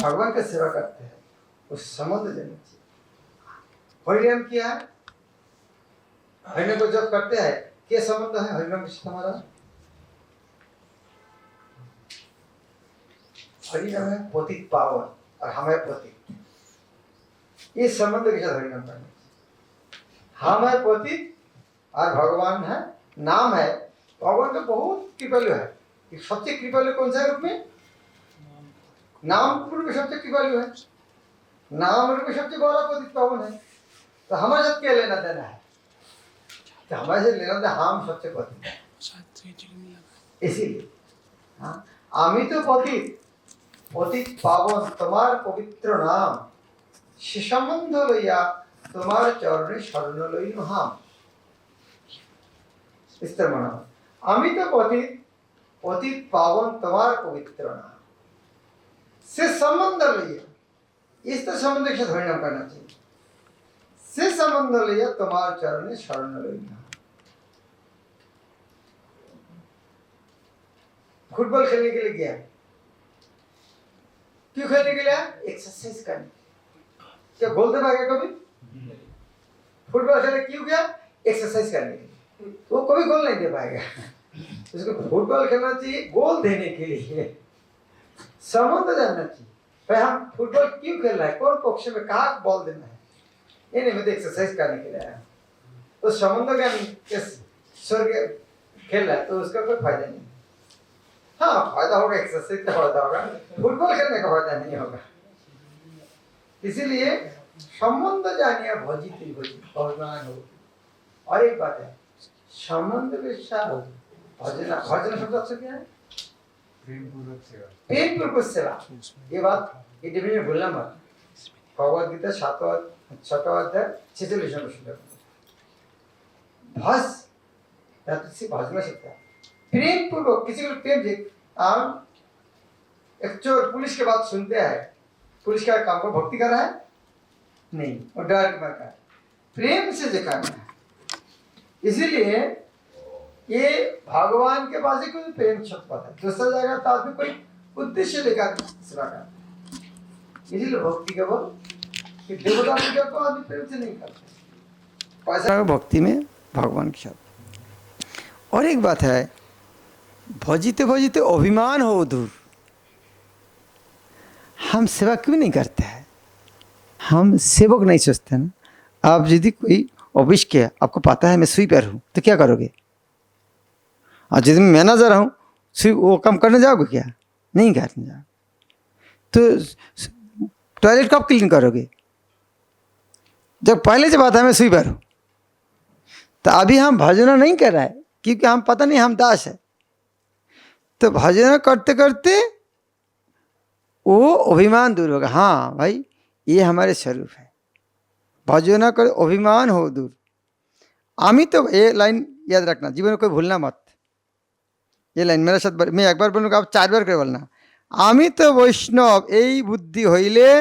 भगवान का सेवा करते हैं उस संबंध लेना चाहिए। हरिनाम किया है, हरिनाम को जब करते हैं क्या संबंध है हरिनाम के साथ हमारा? हरिनाम है पतित पावन और हमें पतित, ये संबंध के साथ हरिनाम करना चाहिए। हम है पतित और भगवान है, नाम है। भगवान का बहुत कृपालु है। सबसे कृपालु कौन सा रूप में? नाम रूप में सबसे कृपालु है, नाम रूप में सबसे गौरव पतित पावन है। तो हमारे साथ क्या लेना देना है? तो हमारे से लेना देना हम सबसे पतित है, इसीलिए हाँ आमी तो पतित पतित पावन तुम्हार पवित्र नाम से संबंध लइया तुम्हार चरणे शरण लइनु हम। इस तरह माना आमी तो पतित पतित पावन तुम्हार पवित्र नाम से संबंध लिया, इस तरह संबंध के साथ हरिनाम करना चाहिए। से संबंध लिया तुम्हारे चरण शरण लइनु। फुटबॉल खेलने के लिए गया, क्यों खेलने के लिए? एक्सरसाइज करने। क्या गोल दे पाएगा कभी? फुटबॉल खेलने क्यों गया? एक्सरसाइज करने के लिए। वो कभी गोल नहीं दे पाएगा। उसको फुटबॉल खेलना चाहिए गोल देने के लिए, संबंध जानना चाहिए। भाई हम फुटबॉल क्यों खेल रहा है, कौन पक्ष में कहाँ बॉल देना है, ये नहीं, मैं तो एक्सरसाइज करने के लिए आया। तो संबंध का नहीं स्वर्ग खेल रहा है तो उसका कोई फायदा नहीं। हाँ फायदा होगा, एक्सरसाइज का फायदा होगा, फुटबॉल खेलने का फायदा नहीं होगा। इसीलिए संबंध जानिए भजित भजित भगवान हो। और एक बात है, संबंध के साथ भजना, भजना शब्द अच्छा क्या है? प्रेम पूर्वक सेवा। ये बात ये डिब्बे में भूलना मत। भगवद गीता 7वां अध्याय 46वां श्लोक। भज से भजना सकता है प्रेम पूर्वक, किसी को प्रेम से। हम एक चोर पुलिस के बात सुनते हैं, पुलिस का काम को भक्ति कर रहा है नहीं, और डर के मार है, प्रेम से जो करना है। इसीलिए ये भगवान के पास ही कोई प्रेम शब्द पता है, दूसरा जगह तो आदमी कोई उद्देश्य लेकर सेवा करता है। इसीलिए भक्ति केवल कि देवता पूजा को आदमी प्रेम से नहीं करते, पैसा भक्ति में भगवान के साथ। और एक बात है, भजिते भजिते अभिमान हो दूर। हम सेवा क्यों नहीं करते हैं? हम सेवक नहीं सोचते ना। आप यदि कोई ऑफिस के आपको पता है मैं स्वीपर हूँ तो क्या करोगे? और यदि मैं मैनेजर हूँ वो काम करने जाओगे क्या? नहीं करने जाओगे। तो टॉयलेट कब क्लीन करोगे? जब पहले से बात है मैं स्वीपर हूँ। तो अभी हम भजना नहीं कर रहा है क्योंकि हम पता नहीं हम दास है। तो भजना करते करते वो अभिमान दूर होगा। हाँ भाई ये हमारे स्वरूप है, भजना कर अभिमान हो दूर। आमी तो ये लाइन याद रखना, जीवन में कोई भूलना मत। ये लाइन मेरे साथ मैं एक बार बोलूँगा, आप 4 बार कर बोलना। आमी तो वैष्णव यही बुद्धि होइले,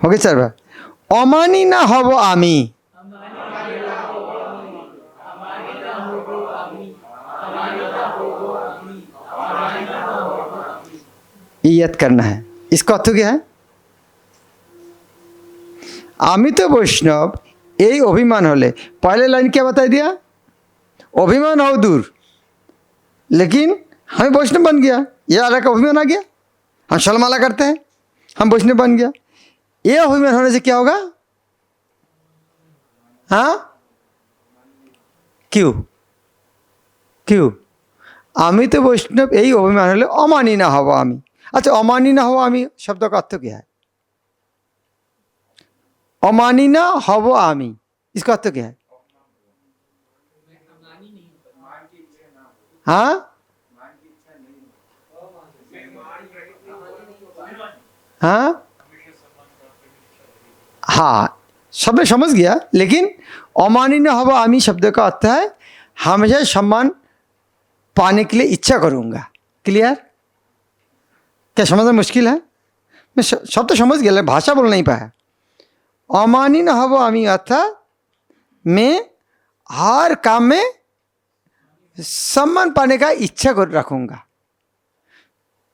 हो गए 4 बार। अमानी ना हब आमी, ये याद करना है। इसका अर्थ क्या है? आमी तो वैष्णव यही अभिमान होले। पहले लाइन क्या बता दिया? अभिमान हो दूर। लेकिन हमें वैष्णव बन गया, ये अलग का अभिमान आ गया। हम शलमाला करते हैं, हम वैष्णव बन गया। ये अभिमान होने से क्या होगा? हाँ क्यों क्यों? आमी तो वैष्णव यही अभिमान होले अमानी ना हव आमी। अच्छा अमानी ना हव आमी शब्द का अर्थ क्या है? अमानी ना हव आमी, इसका अर्थ क्या है? हाँ हाँ हाँ शब्द समझ गया, लेकिन अमानी न हवा आमी शब्द का अर्थ है हमेशा सम्मान पाने के लिए इच्छा करूँगा। क्लियर? क्या समझना मुश्किल है? मैं शब्द समझ गया, भाषा बोल नहीं पाया। अमानी न हब आमी अर्थात मैं हर काम में सम्मान पाने का इच्छा कर रखूंगा।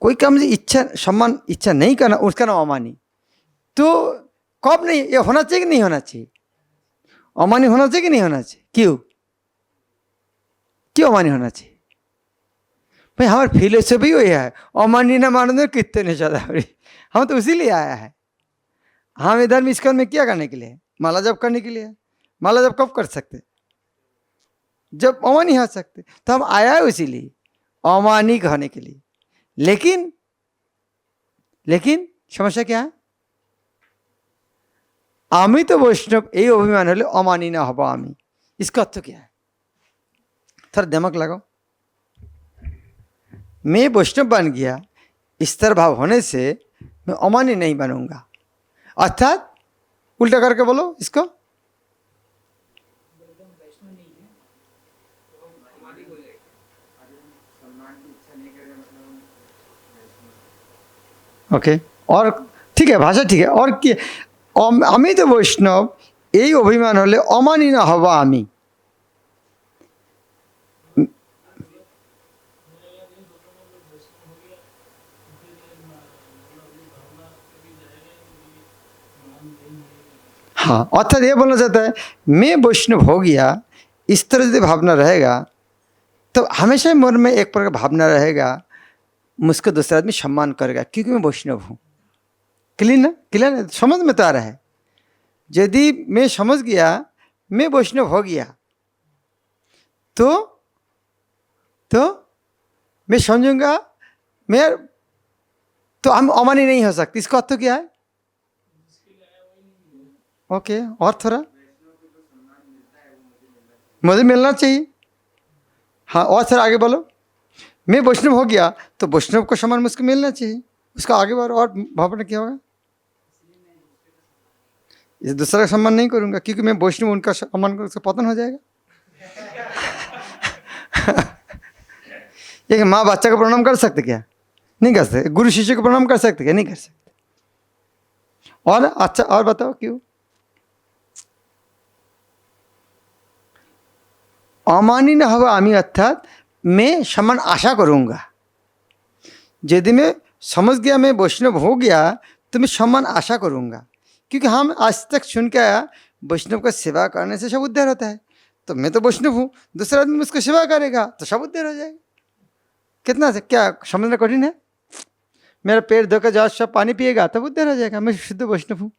कोई काम से इच्छा सम्मान इच्छा नहीं करना उसका नाम अमानी। तो कब नहीं, ये होना चाहिए कि नहीं होना चाहिए? अमानी होना चाहिए कि नहीं होना चाहिए? क्यों क्यों अमानी होना चाहिए भाई? हमारे फिलोसफी वही है, अमानी न मानो कितने नहीं ज्यादा। हम तो उसी लिए आया है। हम इधर इस्कॉन में क्या करने के लिए? माला जप करने के लिए। माला जप कब कर सकते? जब अमानी हो सकते। तो हम आया है इसीलिए अमानी होने के लिए। लेकिन लेकिन समस्या क्या है? आमी तो वैष्णव यही अभिमान हले अमानी ना हब आमी, इसका अर्थ क्या है? थोड़ा दिमाग लगाओ। मैं वैष्णव बन गया, स्तर भाव होने से मैं अमानी नहीं बनूंगा। अर्थात उल्टा करके बोलो इसको। ओके, और ठीक है, भाषा ठीक है। और कि आमी तो वैष्णव यही अभिमान हले अमानी ना हब आमी। हाँ, अर्थात ये बोलना चाहता है मैं वैष्णव हो गया, इस तरह से भावना रहेगा तो हमेशा मन में एक प्रकार भावना रहेगा, मुझको दूसरा आदमी सम्मान करेगा क्योंकि मैं वैष्णव हूँ। क्लियर ना? क्लियर ना? समझ में तो आ रहा है। यदि मैं समझ गया मैं वैष्णव हो गया तो मैं समझूंगा मैं तो हम अमानी नहीं हो सकती। इसका अर्थ क्या है? ओके, और थोड़ा मुझे मिलना चाहिए। हाँ, और थोड़ा आगे बोलो। मैं वैष्णव हो गया तो वैष्णव को सम्मान मुझको मिलना चाहिए। उसका आगे बार और भावना क्या होगा? इस दूसरा का सम्मान नहीं करूंगा क्योंकि मैं वैष्णव, उनका सम्मान कर उसका पतन हो जाएगा। एक माँ बच्चा को प्रणाम कर सकते क्या? नहीं कर सकते। गुरु शिष्य को प्रणाम कर सकते क्या? नहीं कर सकते। और अच्छा, और बताओ क्यों? अमानी न हवा आमी अर्थात मैं सम्मान आशा करूंगा। यदि मैं समझ गया मैं वैष्णव हो गया तो मैं सम्मान आशा करूंगा क्योंकि हम आज तक सुन के आया वैष्णव का सेवा करने से सब उद्धार होता है। तो मैं तो वैष्णव हूँ, दूसरा आदमी उसको सेवा करेगा तो सब उद्धार हो जाएगा। कितना से क्या समझना कठिन है? मेरा पेट धोकर जाओ सब पानी पिएगा तब उद्धार हो जाएगा, मैं शुद्ध वैष्णव हूँ।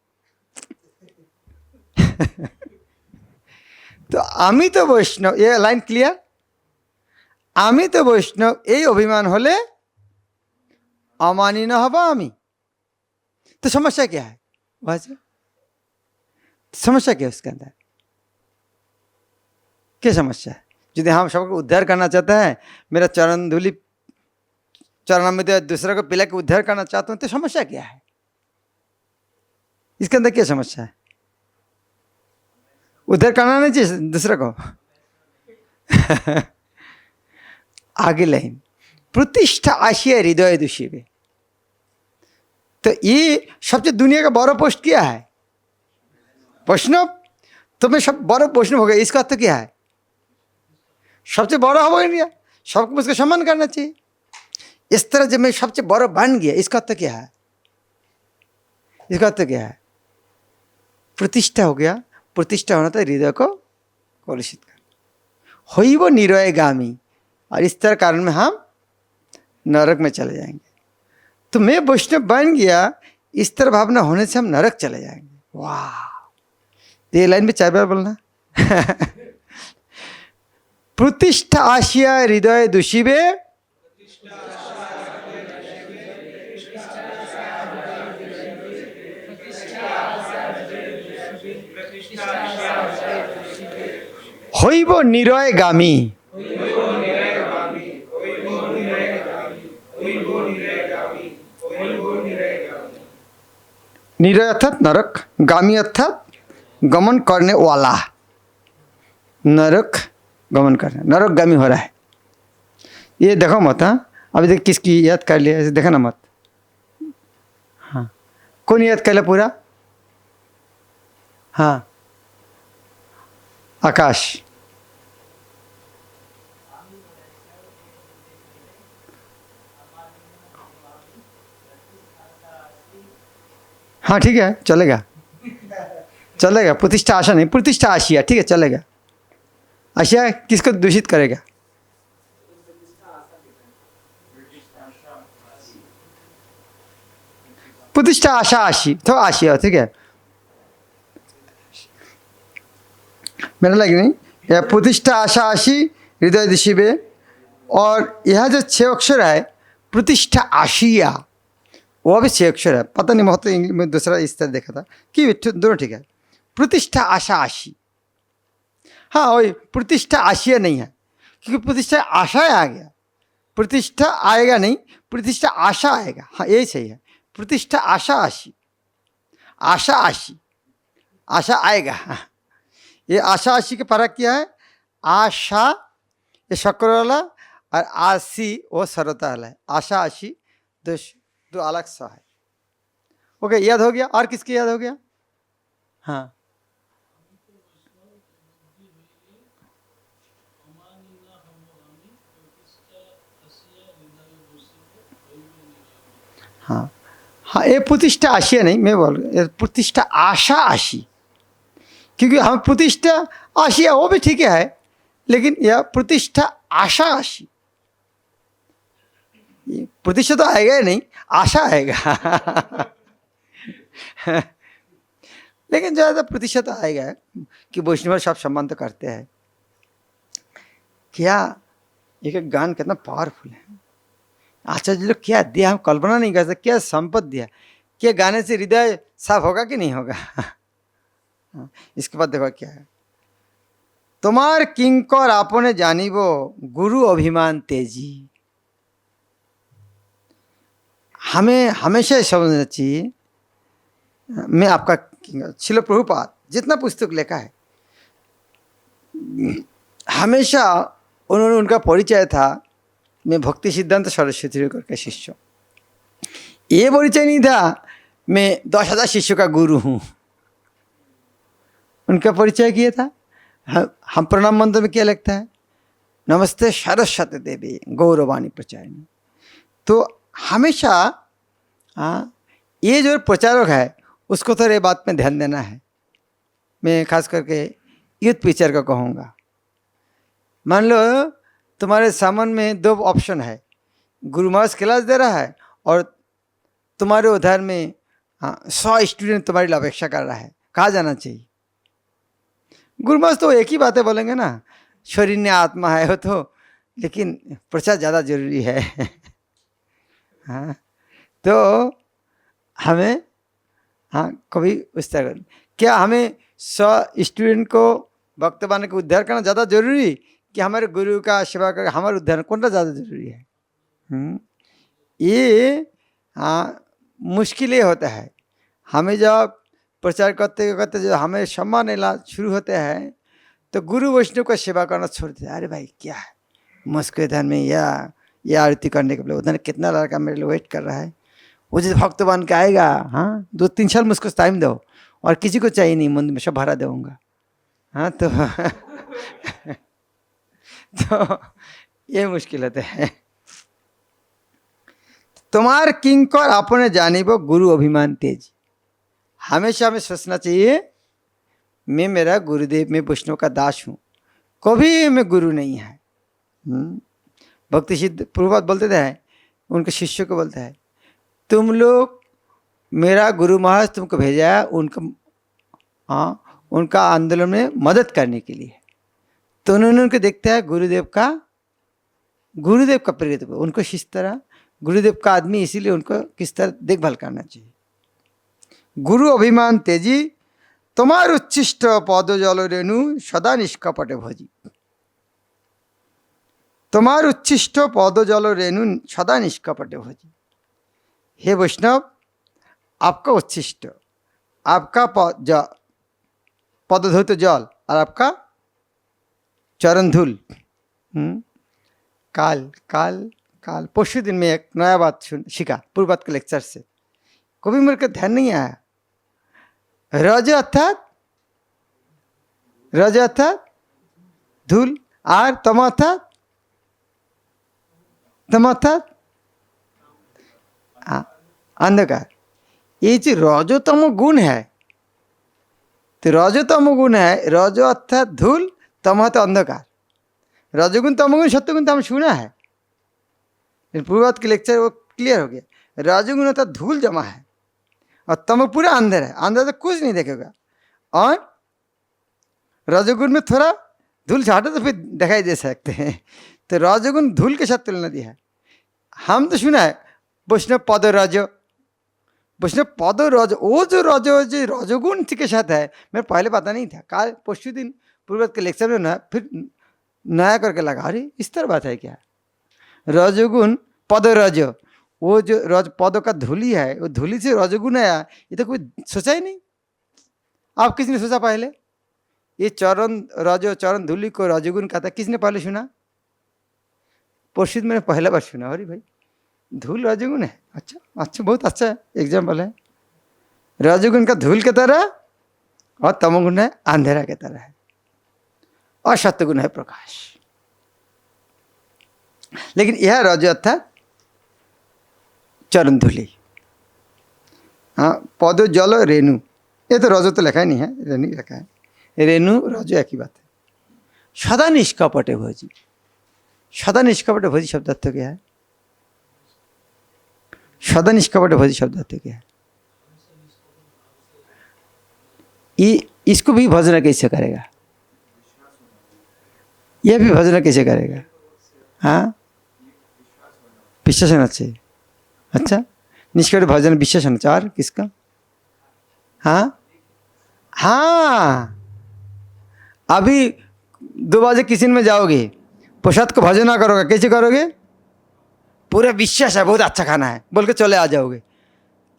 तो आमी तो वैष्णव, ये लाइन क्लियर? आमी तो वैष्णव यही अभिमान होले अमानी न हब आमी। तो समस्या क्या है? समस्या क्या है उसके अंदर? क्या समस्या है? यदि हम सबको उद्धार करना चाहते हैं, मेरा चरण धूलि चरण में दूसरे को पिला के उद्धार करना चाहते हैं, तो समस्या क्या है? इसके अंदर क्या समस्या है? उद्धार करना नहीं चाहिए दूसरे को। आगे लाइन, प्रतिष्ठा आशिया हृदय दूषिबे। तो ये सबसे दुनिया का बड़ा पोस्ट क्या है? वैष्णव। तो मैं सब बड़ा वैष्णव हो गया, इसका अर्थ क्या है? सबसे बड़ा हो गया, सबको उसका सम्मान करना चाहिए। इस तरह जब मैं सबसे बड़ा बन गया, इसका अर्थ क्या है? इसका अर्थ क्या है? प्रतिष्ठा हो गया। प्रतिष्ठा होना था हृदय को कलुषित कर, होई वो निरयगामी, और इस तरह कारण में हम नरक में चले जाएंगे। तो मैं वैष्णव बन गया, इस तरह भावना होने से हम नरक चले जाएंगे। वाह, ये लाइन में 4 बार बोलना। प्रतिष्ठा आशिया हृदय दूषिबे, হইব নিরয়গামী। निरय अर्थात नरक, गामी अर्थात गमन करने वाला। नरक गमन करना, नरक गामी हो रहा है। ये देखो मत। हाँ, अभी देख किसकी याद कर लिया, ऐसे देखा ना मत। हाँ, कौन याद कर लिया पूरा? हाँ, आकाश। हाँ ठीक है, चलेगा चलेगा। प्रतिष्ठा आशा नहीं, प्रतिष्ठा आशिया, ठीक है चलेगा। आशिया किसको दूषित करेगा? प्रतिष्ठा आशा आशी तो आशिया, ठीक है। मेरा लगे नहीं, यह प्रतिष्ठा आशा आशी हृदय दिशिबे, और यह जो 6 अक्षर है प्रतिष्ठा आशिया, वो भी 6 अक्षर है। पता नहीं, बहुत इंग्लिश में दूसरा इस तरह देखा था कि दोनों ठीक है। प्रतिष्ठा आशा आशी, हाँ वही प्रतिष्ठा आशिया नहीं है, क्योंकि प्रतिष्ठा आशा आ गया, प्रतिष्ठा आएगा नहीं, प्रतिष्ठा आशा आएगा। हाँ यही सही है, प्रतिष्ठा आशा आशी, आशा आशी, आशा आएगा। ये आशा आशी का फर्क क्या है? आशा ये शक्कर वाला, और आशी वो सरलता वाला है। आशा आशी दो अलग सा है। ओके, याद हो गया? और किसके याद हो गया? हाँ, हाँ हाँ, ये प्रतिष्ठा आशिया नहीं, मैं बोल रहा हूँ प्रतिष्ठा आशा आशी, क्योंकि हम प्रतिष्ठा आशिया वो भी ठीक है, लेकिन यह प्रतिष्ठा आशा आशी, प्रतिष्ठा तो आएगा ही नहीं, आशा आएगा। लेकिन ज़्यादा प्रतिशत आएगा कि वैष्णव सब सम्मान तो करते हैं। क्या एक गान कितना पावरफुल है, आचार्य लोग क्या दिया, हम कल्पना नहीं कर सकते, क्या संपत दिया। क्या गाने से हृदय साफ होगा कि नहीं होगा? इसके बाद देखो क्या है, तुम्हार किंकर आपने जानिबो गुरु अभिमान तेजी। हमें हमेशा समझना चाहिए, मैं आपका श्रील प्रभुपाद जितना पुस्तक लिखा है, हमेशा उन्होंने, उनका परिचय था मैं भक्ति सिद्धांत सरस्वती ठाकुर का शिष्य। ये परिचय नहीं था मैं 10,000 शिष्यों का गुरु हूँ। उनका परिचय किया था, हम प्रणाम मंत्र में क्या लगता है? नमस्ते सरस्वती देवी गौरवाणी प्रचारिणी। तो हमेशा ये जो प्रचारक है उसको तो ये बात में ध्यान देना है। मैं खास करके यूथ टीचर को कहूँगा, मान लो तुम्हारे सामने में 2 ऑप्शन है, गुरु महाराज क्लास दे रहा है और तुम्हारे उधर में 100 स्टूडेंट तुम्हारी अपेक्षा कर रहा है, कहाँ जाना चाहिए? गुरु महाराज तो एक ही बातें बोलेंगे ना, शरीर ने आत्मा है वो तो, लेकिन प्रचार ज़्यादा जरूरी है। हाँ, तो हमें कभी उस तरह, क्या हमें 100 स्टूडेंट को भक्त बना के उद्धार करना ज़्यादा जरूरी कि हमारे गुरु का सेवा करके हमारे उद्धार कौन सा ज़्यादा जरूरी है? ये मुश्किल ये होता है, हमें जब प्रचार करते करते जब हमें सम्मान लेना शुरू होते हैं तो गुरु वैष्णव का सेवा करना छोड़ देते। अरे भाई क्या है, मुझको धन में या आरती करने के लिए उधर कितना लड़का मेरे लिए वेट कर रहा है, वो जो भक्त बन के आएगा, 2-3 साल मुझको टाइम दो, और किसी को चाहिए नहीं, मंदिर में सब भरा दूंगा। हाँ तो तो ये मुश्किल होता है। तुम्हार किंकर आपने जानिबो गुरु अभिमान तेज। हमेशा हमें सोचना चाहिए मैं मेरा गुरुदेव, मैं वैष्णव का दास हूँ, कभी मैं गुरु नहीं है। भक्ति सिद्ध प्रभुपाद बोलते थे, उनके शिष्यों को बोलते हैं, तुम लोग मेरा गुरु महाराज तुमको भेजा है उनका आंदोलन में मदद करने के लिए। तो उन्होंने उनको देखता है गुरुदेव का प्रेरित, उनको किस तरह गुरुदेव का आदमी, इसीलिए उनको किस तरह देखभाल करना चाहिए। गुरु अभिमान तेजी तुम्हार उच्छिष्ट पद जल रेणु सदा निष्कपटे भजी। तुम्हार उच्छिष्ट पद जल रेणु सदा निष्कपटे भजी। हे वैष्णव, आपका उच्छिष्ट, आपका पदधौत जल और आपका चरण धूल। काल काल काल परसों दिन में एक नया बात सीखा पूर्वपाद के लेक्चर से, कभी मेरे को ध्यान नहीं आया। रज अर्थात रज अर्थात धूल और तम अर्थात अंधकार। ये जो रजोतम गुण है, तो रजोतम गुण है, रज अर्थात धूल, तम अर्थात अंधकार। रजोगुण तमोगुण सत्यगुण तो हम सुना है, पूर्ववत के लेक्चर वो क्लियर हो गया। रजोगुण अर्थात धूल जमा है और तम पूरा अंदर है, अंदर तो कुछ नहीं देखेगा। और रजोगुण में थोड़ा धूल छाटो तो फिर दिखाई दे सकते हैं। तो रजोगुण धूल के साथ तुलना दी है। हम तो सुना है वैष्णव पद रज, वैष्णव पद रज, वो जो रजोगुण के साथ है, मेरे पहले पता नहीं था। कल परसों दिन पूर्ववत के लेक्चर में ना फिर नया करके लगा, अरे इस तरह बात है क्या। रजोगुण पद रज, वो जो रज पद का धूली है, वो धूली से रजोगुण आया, ये तो कोई सोचा ही नहीं। आप किसने सोचा पहले ये चरण रज चरण धूली को रजोगुण कहता है? किसने पहले सुना? परसों मैंने पहला बार सुना। अरे भाई धूल रजोगुण है, अच्छा अच्छा, बहुत अच्छा एग्जाम्पल है। रजोगुण का धूल की तरह और तमोगुण है अंधेरा की तरह है, और सत्यगुण है प्रकाश। लेकिन यह रज अर्थात चरण धूली। हाँ, पद जल रेणु, ये तो रजो तो लिखा ही नहीं है, रेणु लिखा है। रेणु रजो एक ही बात है। सदा निष्कपटे भोजी, सदा निष्कपटे भोजी शब्द अर्थ क्या है? सदा निष्कपटे भोजी शब्द अर्थ क्या है? इसको भी भजना कैसे करेगा? यह भी भजना कैसे करेगा? हाँ, विश्वास होना चाहिए। अच्छा, निष्कपट भजन विश्वास होना चाहिए। और किसका? हाँ हाँ, अभी 2 बजे किचन में जाओगे, प्रसाद को भजन ना करोगे, कैसे करोगे? पूरा विश्वास है बहुत अच्छा खाना है बोल के चले आ जाओगे,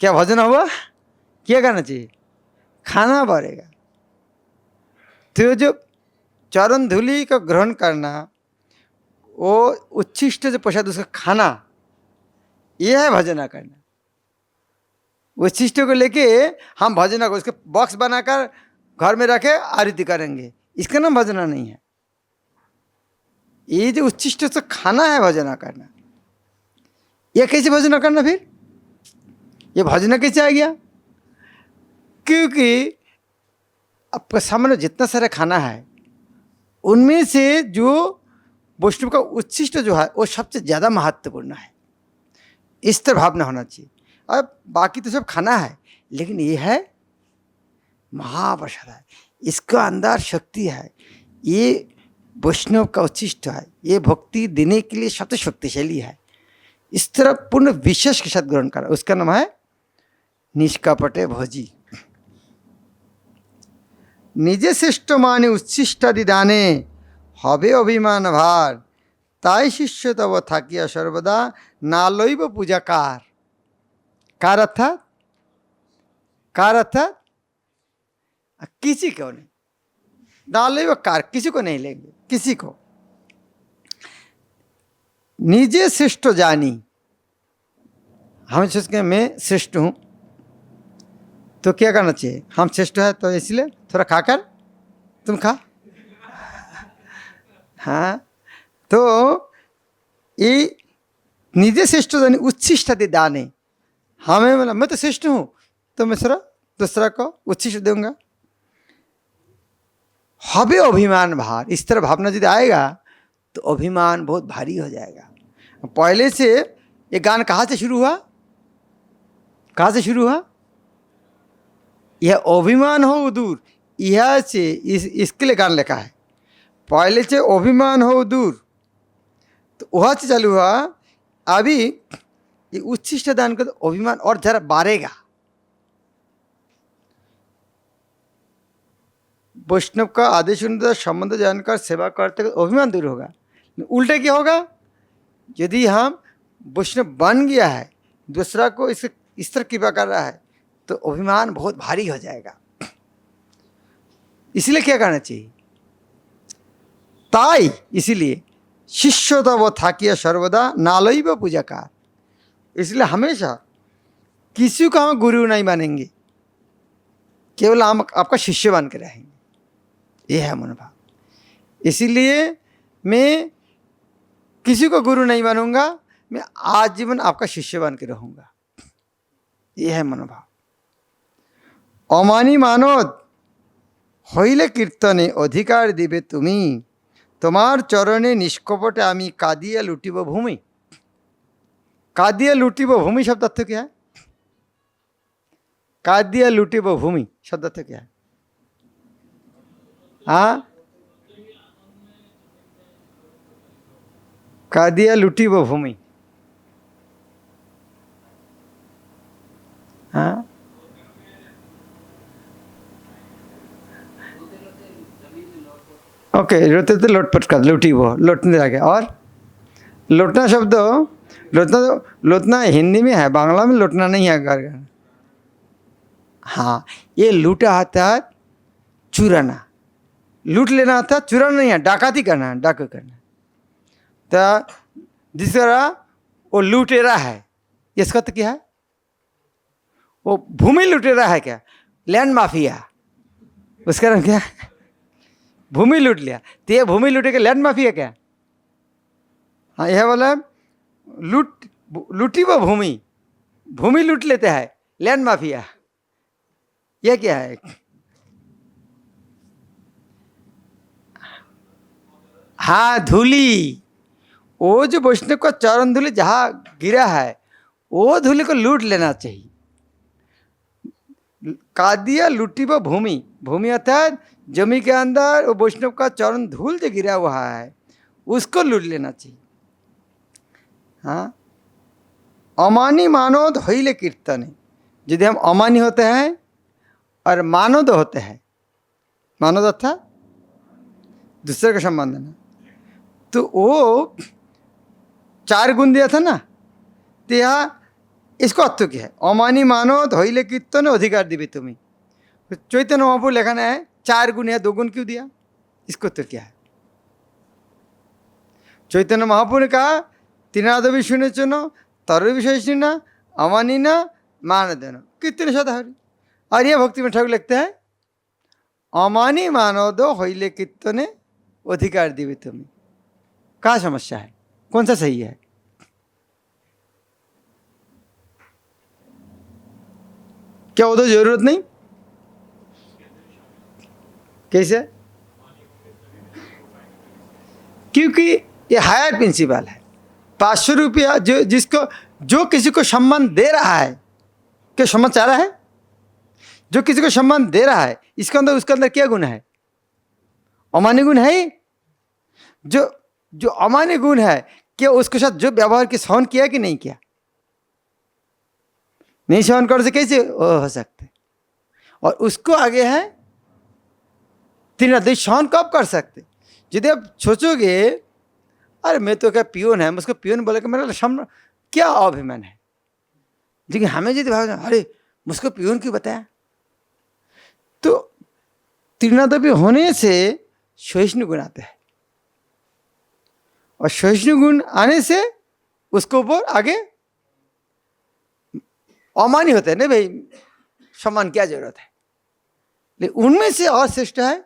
क्या भजन हुआ? क्या करना चाहिए? खाना पड़ेगा। तो जो चरण धूलि का ग्रहण करना, वो उच्छिष्ट जो प्रसाद उसका खाना, यह है भजना करना। उच्छिष्ट को लेके हम भजना को उसके बॉक्स बनाकर घर में रखे आरती करेंगे, इसका नाम भजना नहीं है। ये जो उच्छिष्ट से खाना है भजना करना, ये कैसे भजना करना? फिर ये भजना कैसे आ गया? क्योंकि आपका सामने जितना सारा खाना है, उनमें से जो वैष्णव का उच्छिष्ट जो है वो सबसे ज़्यादा महत्वपूर्ण है। इस तरह भावना होना चाहिए। अब बाकी तो सब खाना है, लेकिन ये है महाप्रसाद है, इसका अंदर शक्ति है, ये वैष्णव का उच्छिष्ट है, ये भक्ति देने के लिए सबसे शक्तिशाली है। इस तरह पूर्ण विशेष के साथ ग्रहण करा, उसका नाम है निष्कपटे भोजी। निजे श्रेष्ठ माने उच्छिष्टादि दाने हबे अभिमान भार, ताई शिष्य तब थाकिया सर्वदा नालैव पूजा कार। कार अर्थात, कार अर्थात किसी को नहीं, नालैव कार, किसी को नहीं लेंगे, किसी को। निजे श्रेष्ठ जानी, हम सोचते हैं मैं श्रेष्ठ हूँ, तो क्या करना चाहिए? हम श्रेष्ठ है तो इसलिए थोड़ा खाकर तुम खा। हाँ, तो ये निजे श्रेष्ठ जानी उच्छिष्टादि दाने, हमें मतलब मैं तो श्रेष्ठ हूँ तो मैं दूसरा को उच्छिष्ट दूंगा। हबे अभिमान भार, इस तरह भावना यदि आएगा तो अभिमान बहुत भारी हो जाएगा। पहले से ये गान कहाँ से शुरू हुआ? कहाँ से शुरू हुआ? यह अभिमान हो दूर, यह से इसके लिए गान लिखा है। पहले से अभिमान हो दूर, तो वहाँ से चालू हुआ। अभी ये उच्छिष्ट दान का तो अभिमान और जरा बढ़ेगा। वैष्णव का आदेश अनुसार संबंध जानकर सेवा करते अभिमान दूर होगा। उल्टे क्या होगा? यदि हम वैष्णव बन गया है, दूसरा को इस तरह कृपा कर रहा है, तो अभिमान बहुत भारी हो जाएगा। इसलिए क्या करना चाहिए? ताई इसीलिए शिष्य तब थाकिया सर्वदा नालैव पूजा कार, इसलिए हमेशा किसी को हम गुरु नहीं मानेंगे, केवल हम आपका शिष्य बन के रहेंगे। ये है मनोभाव। इसीलिए मैं किसी को गुरु नहीं बनूंगा, मैं आजीवन आपका शिष्य बन के रहूंगा। ये है मनोभाव। अमानी मानद हইলে কীর্তনে অধিকার দিবে তুমি, তোমার চরণে নিষ্কপটে আমি কাঁদিয়া লুটিব ভূমি। कादिया लुटिब भूमि शब्द अर्थ क्या है? कादिया लुटिब भूमि शब्द अर्थ क्या है? हाँ, कादिया लुटिब भूमि। हाँ, ओके, रोते तो लोटपट कर, लुटी वो लोटने लगे। और लोटना शब्द, लोटना हिंदी में है, बांग्ला में लोटना नहीं है। हाँ, ये लूटा आता है चुराना, लूट लेना आता, चुराना नहीं है, डाकाती करना, डाकू करना। तो जिस तरह वो लुटेरा है, इसका तो क्या है? वो भूमि लुटेरा है क्या? लैंड माफिया, उसका नाम क्या है? भूमि लूट लिया। तो ये भूमि लूटे के लैंड माफिया क्या? हाँ, यह बोला लूटी वो भूमि, भूमि लूट लेते हैं, लैंड माफिया। यह क्या है? हाँ, धूली। वो जो वैष्णव का चरण धूलि जहाँ गिरा है, वो धूलि को लूट लेना चाहिए। कादिया लूटी वो भूमि, भूमि अर्थात जमी के अंदर वो वैष्णव का चरण धूल जो गिरा हुआ है, उसको लूट लेना चाहिए। हाँ, अमानी मानोद हईले कीर्तने, यदि हम अमानी होते हैं और मानोद होते हैं, मानोद अर्थात दूसरे का संबंध है ना, तो वो 4 गुण दिया था ना, तो यहाँ इसको अर्थ क्या है? अमानी मानोद हईले कीर्तने अधिकार दिबे तुमी। तो चैतन्य महाप्रभु लिखना है 4 गुण या 2 गुण क्यों दिया? इसको तो क्या है? चैतन्य महाप्रभु ने कहा तीनादवि सुने चुनो तर विशेष ना अमानी ना मान देना कितने सदाहरी। और ये भक्ति में ठाकुर लिखते हैं अमानी मानो दो हईले कीर्तने अधिकार दिवे तुम्हें। क्या समस्या है? कौन सा सही है? क्या वो तो जरूरत नहीं? कैसे? क्योंकि ये हायर प्रिंसिपल है। 500 रुपया जो किसी को सम्मान दे रहा है, क्या सम्मान चाह रहा है? जो किसी को सम्मान दे रहा है, इसके अंदर उसके अंदर क्या गुण है? अमान्य गुण है। जो अमान्य गुण है, क्या उसके साथ जो व्यवहार की सहन किया कि नहीं किया? नहीं सहन कर से कैसे हो सकते? और उसको आगे है तीन सहन कब कर सकते? यदि आप सोचोगे अरे मैं तो क्या पियोन है, मुझको पियोन बोले कि मेरा क्या अभिमान है। लेकिन हमें यदि भाव अरे मुझको पियोन क्यों बताया, तो तीर्णादपी होने से सहिष्णु गुण आते हैं, और सहिष्णु गुण आने से उसको ऊपर आगे अमानी होते हैं। नहीं भाई, सम्मान क्या जरूरत है? लेकिन उनमें से और श्रेष्ठ है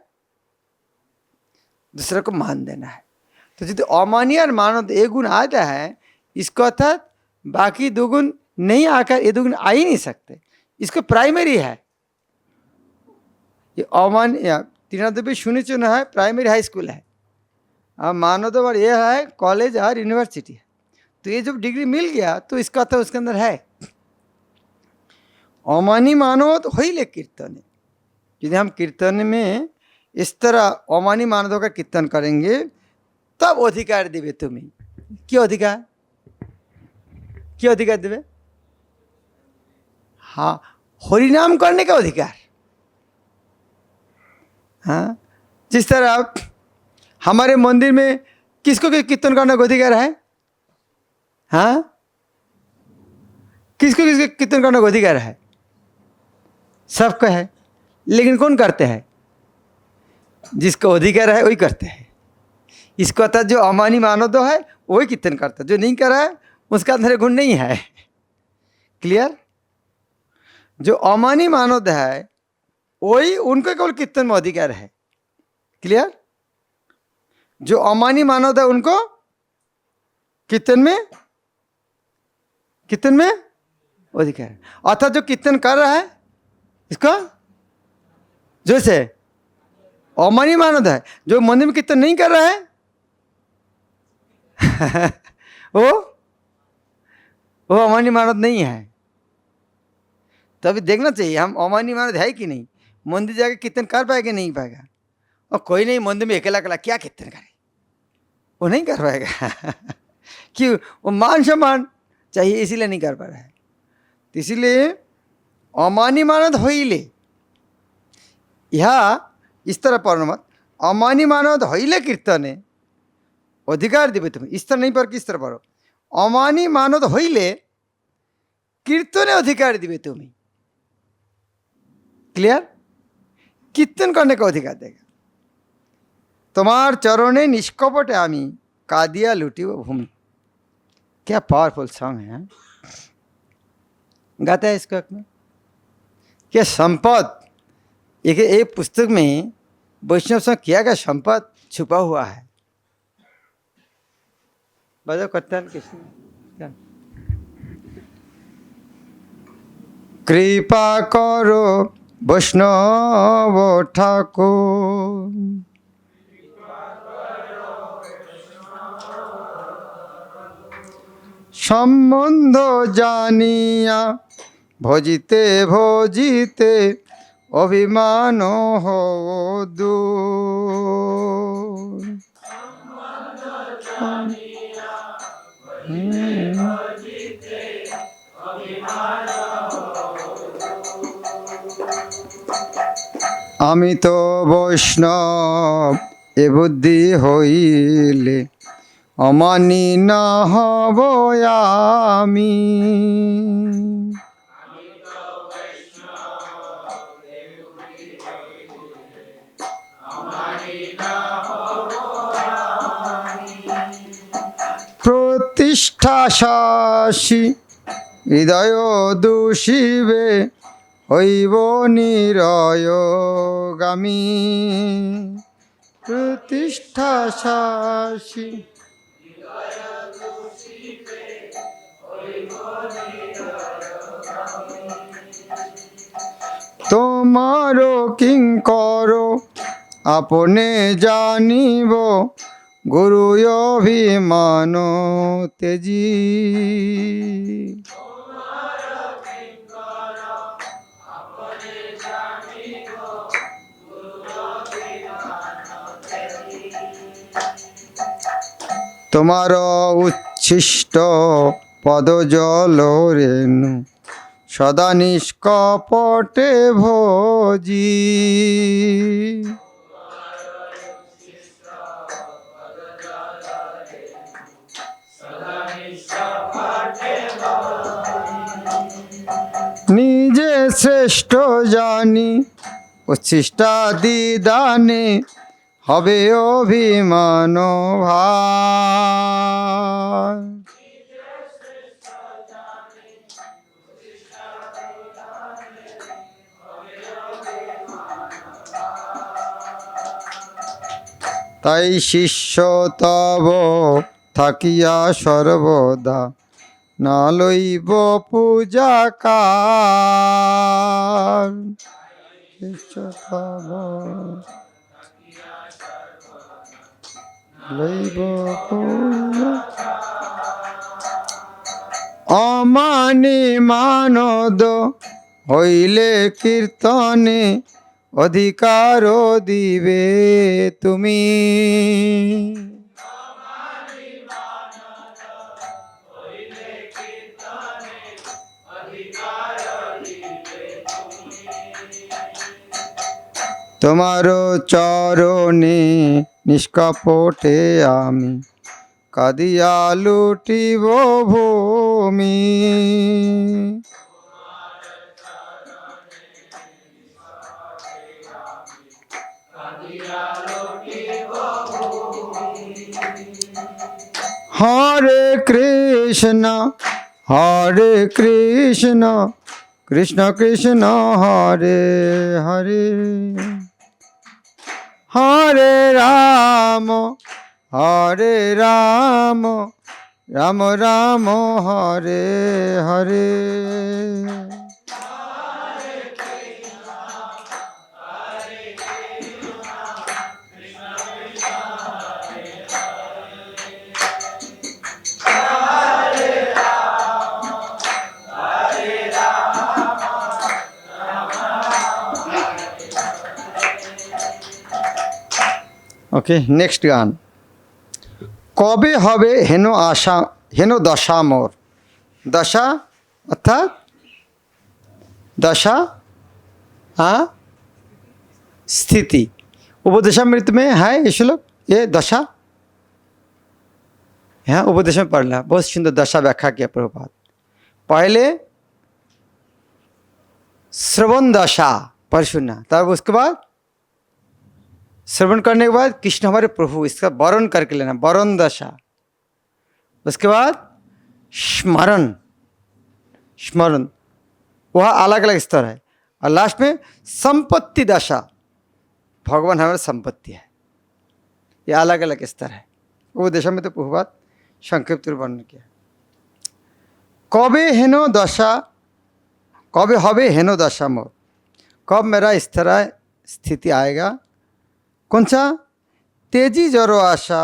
दूसरे को मान देना है। तो यदि अमानी और मानव एक गुण आता है, इसको अर्थात बाकी 2 गुण नहीं आकर ये 2 गुण आ ही नहीं सकते। इसको प्राइमरी है ये अमान तीनादपी सुनी चुना है, प्राइमरी हाई स्कूल है। और मानव और ये है कॉलेज और यूनिवर्सिटी है। तो ये जब डिग्री मिल गया तो इसका अर्थ उसके अंदर है अमानी मानव हईले कीर्तन। यदि हम कीर्तन में इस तरह अमानी मानव का कीर्तन करेंगे तब अधिकार देवे तुम्हें। क्यों अधिकार? क्यों अधिकार देवे? हाँ, हरिनाम करने का अधिकार। हाँ, जिस तरह हमारे मंदिर में किसको कीर्तन करने का अधिकार है? हाँ, किसको कीर्तन करने का अधिकार है? सबका है। लेकिन कौन करते हैं? जिसको अधिकार है वही करते हैं। इसको अर्थात जो अमानी मानव है वही कीर्तन करता है, जो नहीं कर रहा है उसका अंदर गुण नहीं है। क्लियर? जो अमानी मानव है वही उनको केवल कीर्तन में अधिकार है। क्लियर? जो अमानी मानव है उनको कीर्तन में अधिकार। अर्थात जो कीर्तन कर रहा है इसका, जैसे अमानी मानव है, जो मंदिर में कीर्तन नहीं कर रहा है वो अमानी मानव नहीं है। तो अभी देखना चाहिए हम अमानी मानव है कि नहीं, मंदिर जाके कीर्तन कर पाएगा नहीं पाएगा। और कोई नहीं मंदिर में अकेला अकेला क्या कीर्तन करे, वो नहीं कर पाएगा क्यों? वो मान सम्मान चाहिए, इसीलिए नहीं कर पा रहा है। तो इसीलिए अमानी मानव होइले, यह इस तरह पढ़ो मत, अमानी मानव होइले कीर्तने अधिकार दिबे तुम्हें, इस तरह नहीं पर किस तरह पढ़ो, अमानी मानव होइले कीर्तने अधिकार दिबे तुम्हें। क्लियर? कीर्तन करने का अधिकार देगा। तुम्हार चरणे निष्कपटे आमी कादिया लुटी वो भूमि। क्या पावरफुल सॉन्ग है, गाता है इसको में। क्या संपद, एक पुस्तक में वैष्णव संग किया का संपद छुपा हुआ है। बजाओ करताल कृष्ण। कृपा करो वैष्णव ठाकुर, সম্বন্ধ জানিয়া ভজিতে ভজিতে অভিমান হও দূর। আমি তো বৈষ্ণব এ বুদ্ধি হইলে অমানি না হব আমি। প্রতিষ্ঠা শাসী হৃদয় দূষিবে হইব নিরয়গামী। প্রতিষ্ঠা শাসী তোমারো কিঙ্কর আপনে জানিব গুরু অভিমান তেজি। তোমার উচ্ছিষ্ট পদজল রেণু সদা নিষ্কপটে ভজি। নিজে শ্রেষ্ঠ জানি উচ্ছিষ্টাদি দানে হবে অভিমান ভার। তাই শিষ্য তব থাকিয়া সর্বদা না লইব পূজাকার। শিষ্য তব লইব অমানি মানদ হইলে কীর্তনে অধিকার দিবে তুমি। তোমার চরণে নিষ্কপটে আমি কাদিয়া লুটিব ভূমি। হরে কৃষ্ণ কৃষ্ণ কৃষ্ণ হরে হরে हरे राम राम राम हरे हरे। ओके, नेक्स्ट गान। कबे हबे हेनो आशा हेनो दशा मोर। दशा अर्थात दशा, हाँ, स्थिति। उपदेशामृत में है ये श्लोक, ये दशा यहाँ उपदेश में पढ़ना, बहुत सुंदर दशा व्याख्या किया प्रभुपाद। पहले श्रवण दशा पर सुनना, तब उसके बाद श्रवण करने के बाद कृष्ण हमारे प्रभु, इसका वर्ण करके लेना, वरण दशा। उसके बाद स्मरण, स्मरण, वह अलग अलग स्तर है। और लास्ट में संपत्ति दशा, भगवान हमारे संपत्ति है। ये अलग अलग स्तर है। वो दशा में तो प्रभुपाद संक्षिप्त वर्णन किया। कबे हेनो दशा, कबे हबे हेनो दशा मोर, कब मेरा इस तरह स्थिति आएगा। कौन सा? तेजी जरो आशा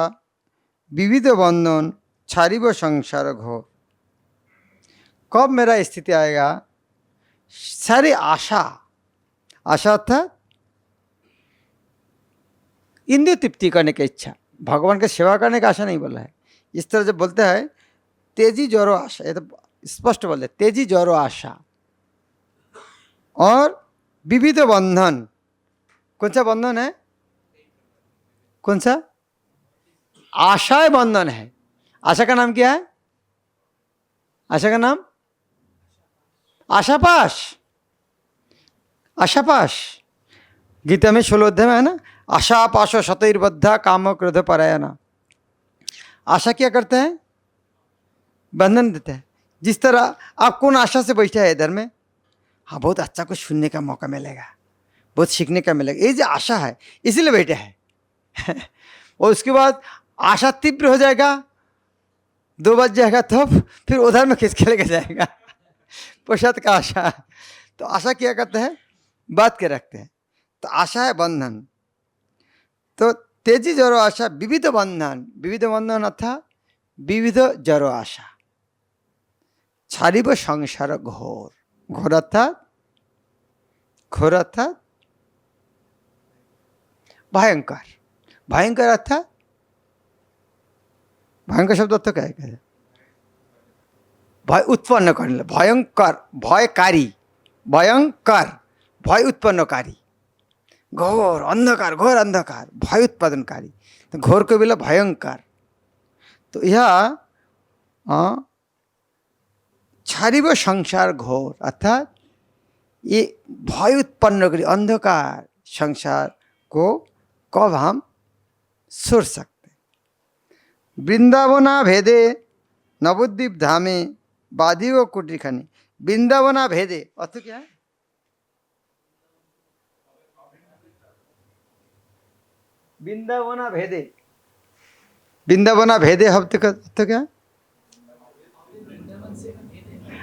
विविध बंधन छाड़िब संसार घोर। कब मेरा स्थिति आएगा? सारी आशा, आशा अर्थात इंद्रिय तृप्ति करने की इच्छा, भगवान की सेवा करने का आशा नहीं बोला है। इस तरह जब बोलते हैं तेजी जरो आशा, ये तो स्पष्ट बोलते, तेजी जरो आशा और विविध बंधन। कौन सा बंधन है? कौन सा? आशाएं बंधन है। आशा का नाम क्या है? आशा का नाम आशापाश। आशापाश गीता में 16 अध्याय में है ना, आशापाशो शतैर्बद्धा काम क्रोध परायणा। आशा क्या करते हैं? बंधन देते हैं। जिस तरह आप कौन आशा से बैठे हैं इधर में, हाँ बहुत अच्छा कुछ सुनने का मौका मिलेगा, बहुत सीखने का मिलेगा, ये जो आशा है इसीलिए बैठे हैं। और उसके बाद आशा तीव्र हो जाएगा, 2 बज जाएगा तो फिर उधर में खींच के लेके जाएगा, प्रसाद का आशा। तो आशा क्या करते हैं? बात के रखते हैं। तो आशा है बंधन। तो तेजी जरो आशा विविध बंधन, विविध बंधन अर्थात विविध जरो आशा छाड़िब संसार घोर। घोर अर्थात, घोर अर्थात भयंकर। भयंकर अर्थात, भयंकर शब्द अर्थ क्या है? भय उत्पन्न करने, भयंकर, भयकारी, भयंकर, भय उत्पन्नकारी। घोर अंधकार, घोर अंधकार, भय उत्पादनकारी। तो घोर को बोला भयंकर। तो यह छाड़िब संसार घोर अर्थात ये भय उत्पन्न करी अंधकार संसार को कब हम छोड़ सकते। वृंदावना भेदे नवद्वीप धामे बादी व कुटी खानी। वृंदावना भेदे अर्थ क्या है? वृंदावना भेदे, वृंदावना भेदे शब्द का अर्थ क्या है?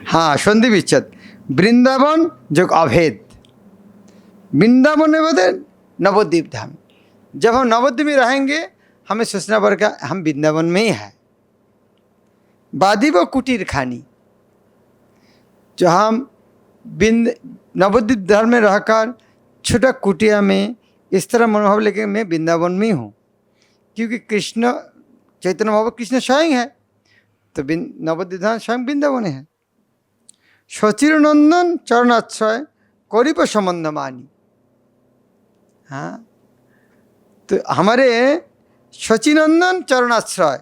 हाँ, संधि विच्छेद। वृंदावन जो अभेद, वृंदावन भेदे नवद्वीप धाम। जब हम नवद्वीप में रहेंगे हमें सोचना पड़ेगा हम वृंदावन में ही है। बादी व कुटीर खानी, जो हम नवद्वीप धर्म में रहकर छोटा कुटिया में इस तरह मनोभाव लेके मैं वृंदावन में ही हूँ, क्योंकि कृष्ण चैतन्य महाप्रभु कृष्ण स्वयं है, तो नवद्वीप धाम स्वयं वृंदावन है। सचिर नंदन चरणाश्रय करीब संबंध मानी। हाँ, तो हमारे सचिनंदन चरणाश्रय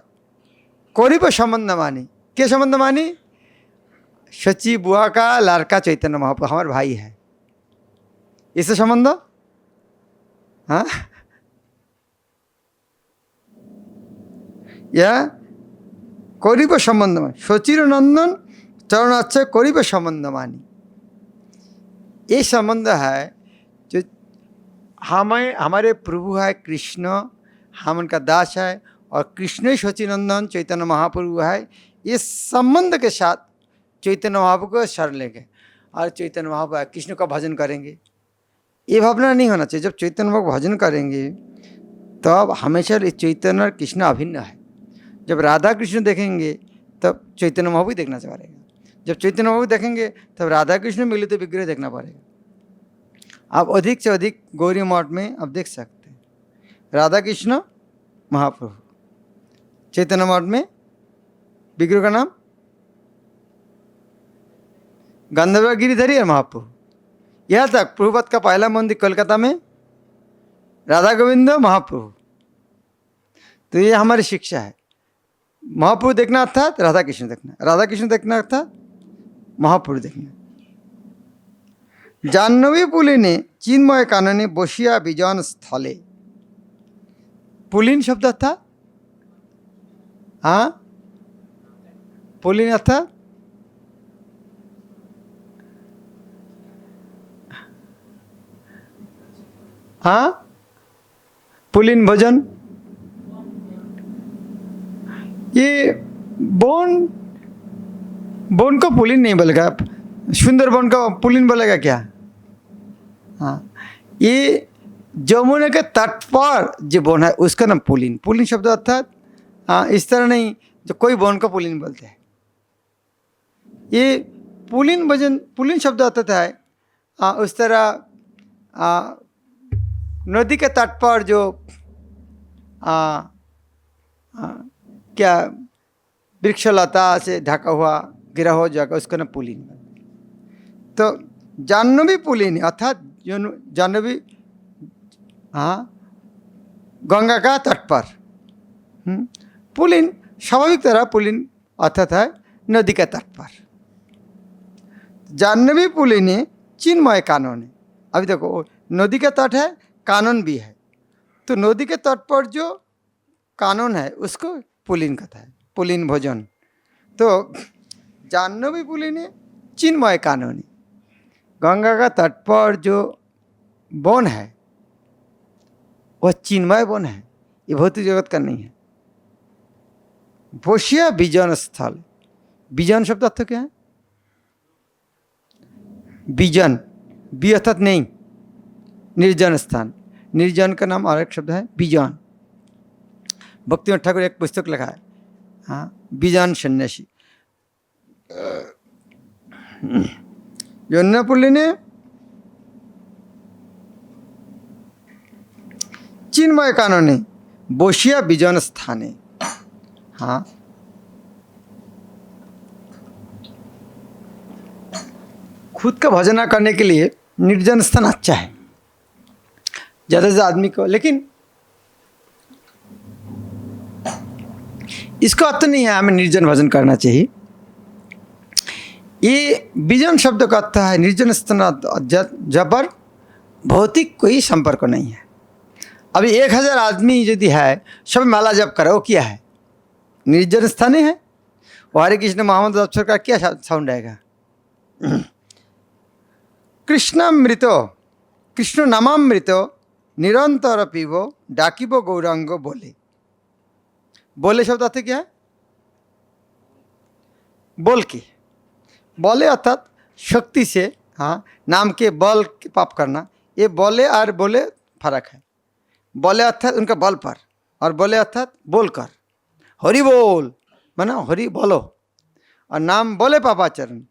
करीब संबंध मानी। क्या संबंध मानी? सची बुआ का लड़का चैतन्य महाप्रभु हमारे भाई है, इससे संबंध। हाँ, यह करीब संबंध मानी। सचिर नंदन चरणाश्रय करीब संबंध मानी। ये संबंध है जो हमें हमारे प्रभु है कृष्ण, हम उनका दास है, और कृष्ण ही शचीनंदन चैतन्य महाप्रभु है। इस संबंध के साथ चैतन्य महाप्रभु को शरण लेंगे और चैतन्य महाप्रभु कृष्ण का भजन करेंगे। ये भावना नहीं होना चाहिए। जब चैतन्य महाप्रभु भजन करेंगे तब हमेशा चैतन्य और कृष्ण अभिन्न है। जब राधा कृष्ण देखेंगे तब चैतन्य महाप्रभु देखना पड़ेगा। जब चैतन्य महाप्रभु देखेंगे तब राधा कृष्ण मिलित विग्रह देखना पड़ेगा। आप अधिक से अधिक गौरी मठ में आप देख सकते हैं राधा कृष्ण महाप्रभु, चैतन्य मठ में विग्रह का नाम गंधर्व गिरिधरी और महाप्रभु। यहाँ तक प्रभुपाद का पहला मंदिर कोलकाता में राधा गोविंद महाप्रभु। तो ये हमारी शिक्षा है। महाप्रभु देखना अर्थात राधा कृष्ण देखना, राधा कृष्ण देखना अर्थात महाप्रभु देखना। जाह्नवी पुलिने चिन्मय कानने बसिया विजन स्थले। पुलिन शब्द था, हाँ पुलिन अर्थात हाँ पुलिन भजन। ये बोन बोन को पुलिन नहीं बोलेगा, सुंदर बोन को पुलिन बोलेगा क्या? हाँ, ये जमुना के तट पर जो बोन है उसका नाम पुलिन। पुलिन शब्द अर्थात हाँ इस तरह नहीं जो कोई बोन को पुलिन बोलते हैं। ये पुलिन भजन, पुलिन शब्द अर्थात है उस तरह नदी के तट पर जो क्या वृक्षलता से ढका हुआ गिरा हुआ जगह उसका नाम पुलिन। तो जाह्नवी पुलिन अर्थात जाह्नवी हाँ गंगा का तट पर। पुलिन स्वाभाविक तरह पुलिन अर्थात है नदी के तट पर। जाह्नवी पुलिने चिन्मय कानन है। अभी देखो नदी का तट है, कानन भी है, तो नदी के तट पर जो कानन है उसको पुलिन कहता है, पुलिन भोजन। तो जाह्नवी पुलिने चिन्मय कानन, गंगा का तट पर जो वन है वह चिन्मय वन है, ये भौतिक जगत का नहीं है। बसिया विजन स्थल, विजन शब्द अर्थ क्या है? विजन, बी अर्थात नहीं, निर्जन स्थान। निर्जन का नाम और एक शब्द है विजन। भक्तिनाथ ठाकुर एक पुस्तक लिखा है हाँ विजन सन्यासी। जाह्नवी ने चिन्मय कानने बसिया विजन स्थाने। हाँ खुद का भजना करने के लिए निर्जन स्थान अच्छा है ज़्यादा से आदमी को, लेकिन इसका अर्थ नहीं है हमें निर्जन भजन करना चाहिए। ये विजन शब्द का अर्थ है निर्जन स्थान जब पर भौतिक कोई संपर्क नहीं है। अभी 1000 आदमी यदि है सब माला जप करे, वो क्या है? निर्जन स्थान है। वो हरे कृष्ण मोहम्मद अफसर का क्या साउंड आएगा? कृष्णामृतो कृष्ण नामामृतो निरंतर पीवो डाकिबो गौरांग बोले। बोले शब्द अर्थ क्या है? बोल के, बोले अर्थात शक्ति से, हाँ नाम के बल के पाप करना। ये बोले और बोले फर्क है। बोले अर्थात उनका बल पर, और बोले अर्थात बोल कर। हरि बोल माना हरि बोलो, और नाम बोले पापाचरण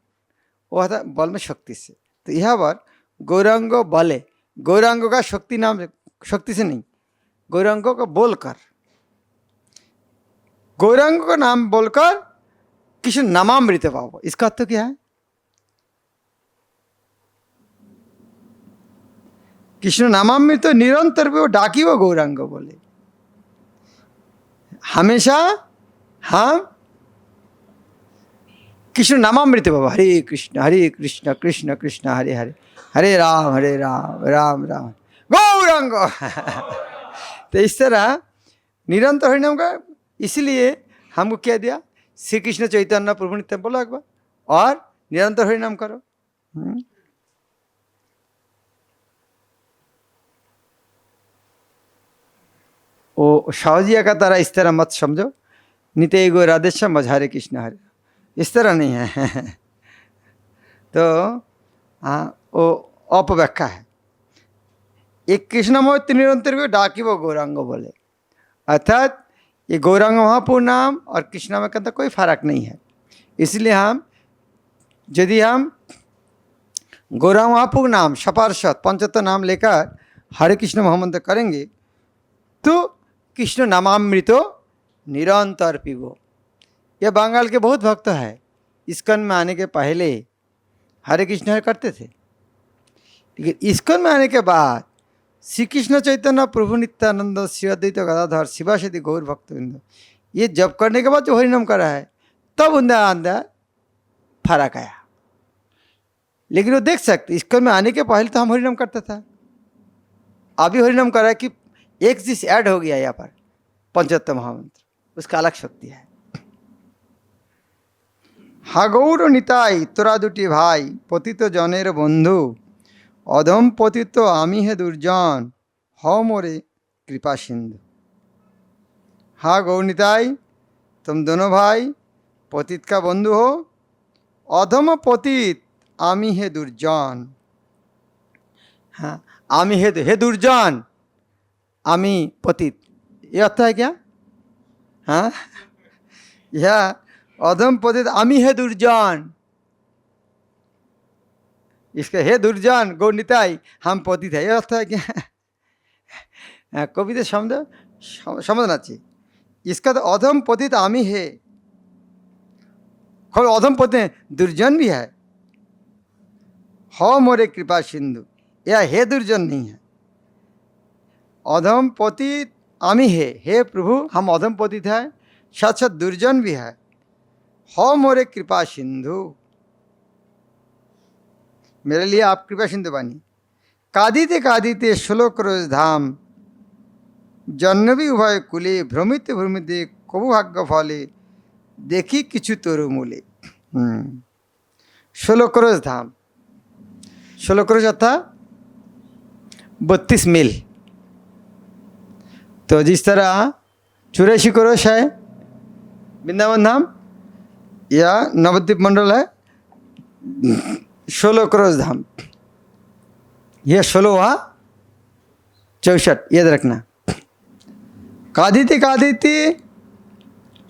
वो अर्थात बल में शक्ति से। तो यह बार गौरांगो बोले, गौरांगों का शक्ति नाम शक्ति से नहीं, गौरांगों को बोलकर, गौरांगों का नाम बोलकर कृष्ण नामामृत पाओ। इसका अर्थ क्या है? कृष्ण नामामृत निरंतर भी वो डाकी वो गौरांग बोले। हमेशा हम कृष्ण नामामृत बाबा, हरे कृष्ण कृष्ण कृष्ण हरे हरे, हरे राम राम राम गौरांग। तो इस तरह निरंतर हरिनाम का, इसलिए हमको क्या दिया? श्री कृष्ण चैतन्य प्रभु नित्यानंद बोला एक बार, और निरंतर हरिनाम करो। वो शाहजिया का तरह इस तरह मत समझो, नित्य गो राधे श्याम हरे कृष्ण हरे, इस तरह नहीं है। तो हाँ, वो अपव्याख्या है। एक कृष्णमय त्रिनिरंतर को डाकी वो गौरांग बोले, अर्थात ये गौरांग महापुर नाम और कृष्ण में का कोई फर्क नहीं है। इसलिए हम यदि हम गौरांग महापुर नाम सपार्षद पंचतत्व नाम लेकर हरे कृष्ण महामंत्र करेंगे तो कृष्ण नामामृतो निरंतर पीबो। यह बंगाल के बहुत भक्त है, इस्कॉन में आने के पहले हरे कृष्ण हरे करते थे, लेकिन इस्कॉन में आने के बाद श्री कृष्ण चैतन्य प्रभु नित्यानंद शिव अद्वैत गदाधर शिवाशति गौर भक्तवृंद ये जब करने के बाद जो हरिनाम करा है तब उनका अंदर फर्क आया। लेकिन वो देख सकते इस्कॉन में आने के पहले तो हम हरिनाम करता था, अभी हरिनाम करा है कि एक चीज ऐड हो गया यहाँ पर पंचोत्तम महामंत्र, उसका अलग शक्ति है। हागौर निताई तोरा दुटी भाई पतित जनेर बंधु अधम पतित आमी है दुर्जन हो मोरे कृपा सिंधु। हाँ गौर निताई, तुम दोनों भाई पतित का बंधु हो, अधम पतित आमी है दुर्जन। हाँ, आमी है दुर्जन, आमी पतित, ये अर्थ है क्या? हाँ, यह अधम पतित आमी है दुर्जन, इसका हे दुर्जन गौर निताई हम पतित है, ये अर्थ है क्या? कविता समझना चाहिए। इसका तो अधम पतित आमी है, अधम पतित दुर्जन भी है, हो मोरे कृपा सिंधु, यह हे दुर्जन नहीं है। अधम पतित आमी है, हे प्रभु हम अधम पतित है, साथ साथ दुर्जन भी है, हो मोरे कृपा सिंधु, मेरे लिए आप कृपा सिंधु बनी। कादिते श्लोक रोज धाम जन्नवी उभय कुले भ्रमित भ्रमित कबु भाग्य फले देखी किछु तोरु मूले। श्लोक रोज धाम, श्लोक रोज अर्थात 32 मील। तो जिस तरह 84 करोश है वृंदावन धाम या नवद्वीप मंडल है 16 करोड़ धाम, यह 16 64, याद रखना। कादिते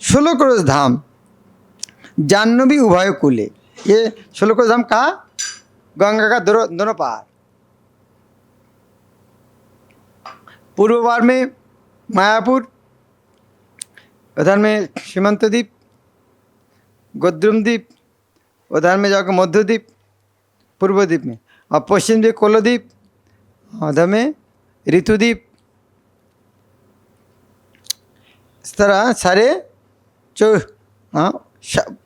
16 करोड़ धाम जाह्नवी उभय कुले, ये 16 करोड़ धाम कहाँ? गंगा का दोनों पार। पूर्व पार में मायापुर, उधर में सीमंत द्वीप गोद्रुम द्वीप, उधर में जाकर मध्यद्वीप पूर्व द्वीप में, और पश्चिम द्वीप कोलोद्वीप, उधर में ऋतुद्वीप। इस तरह सारे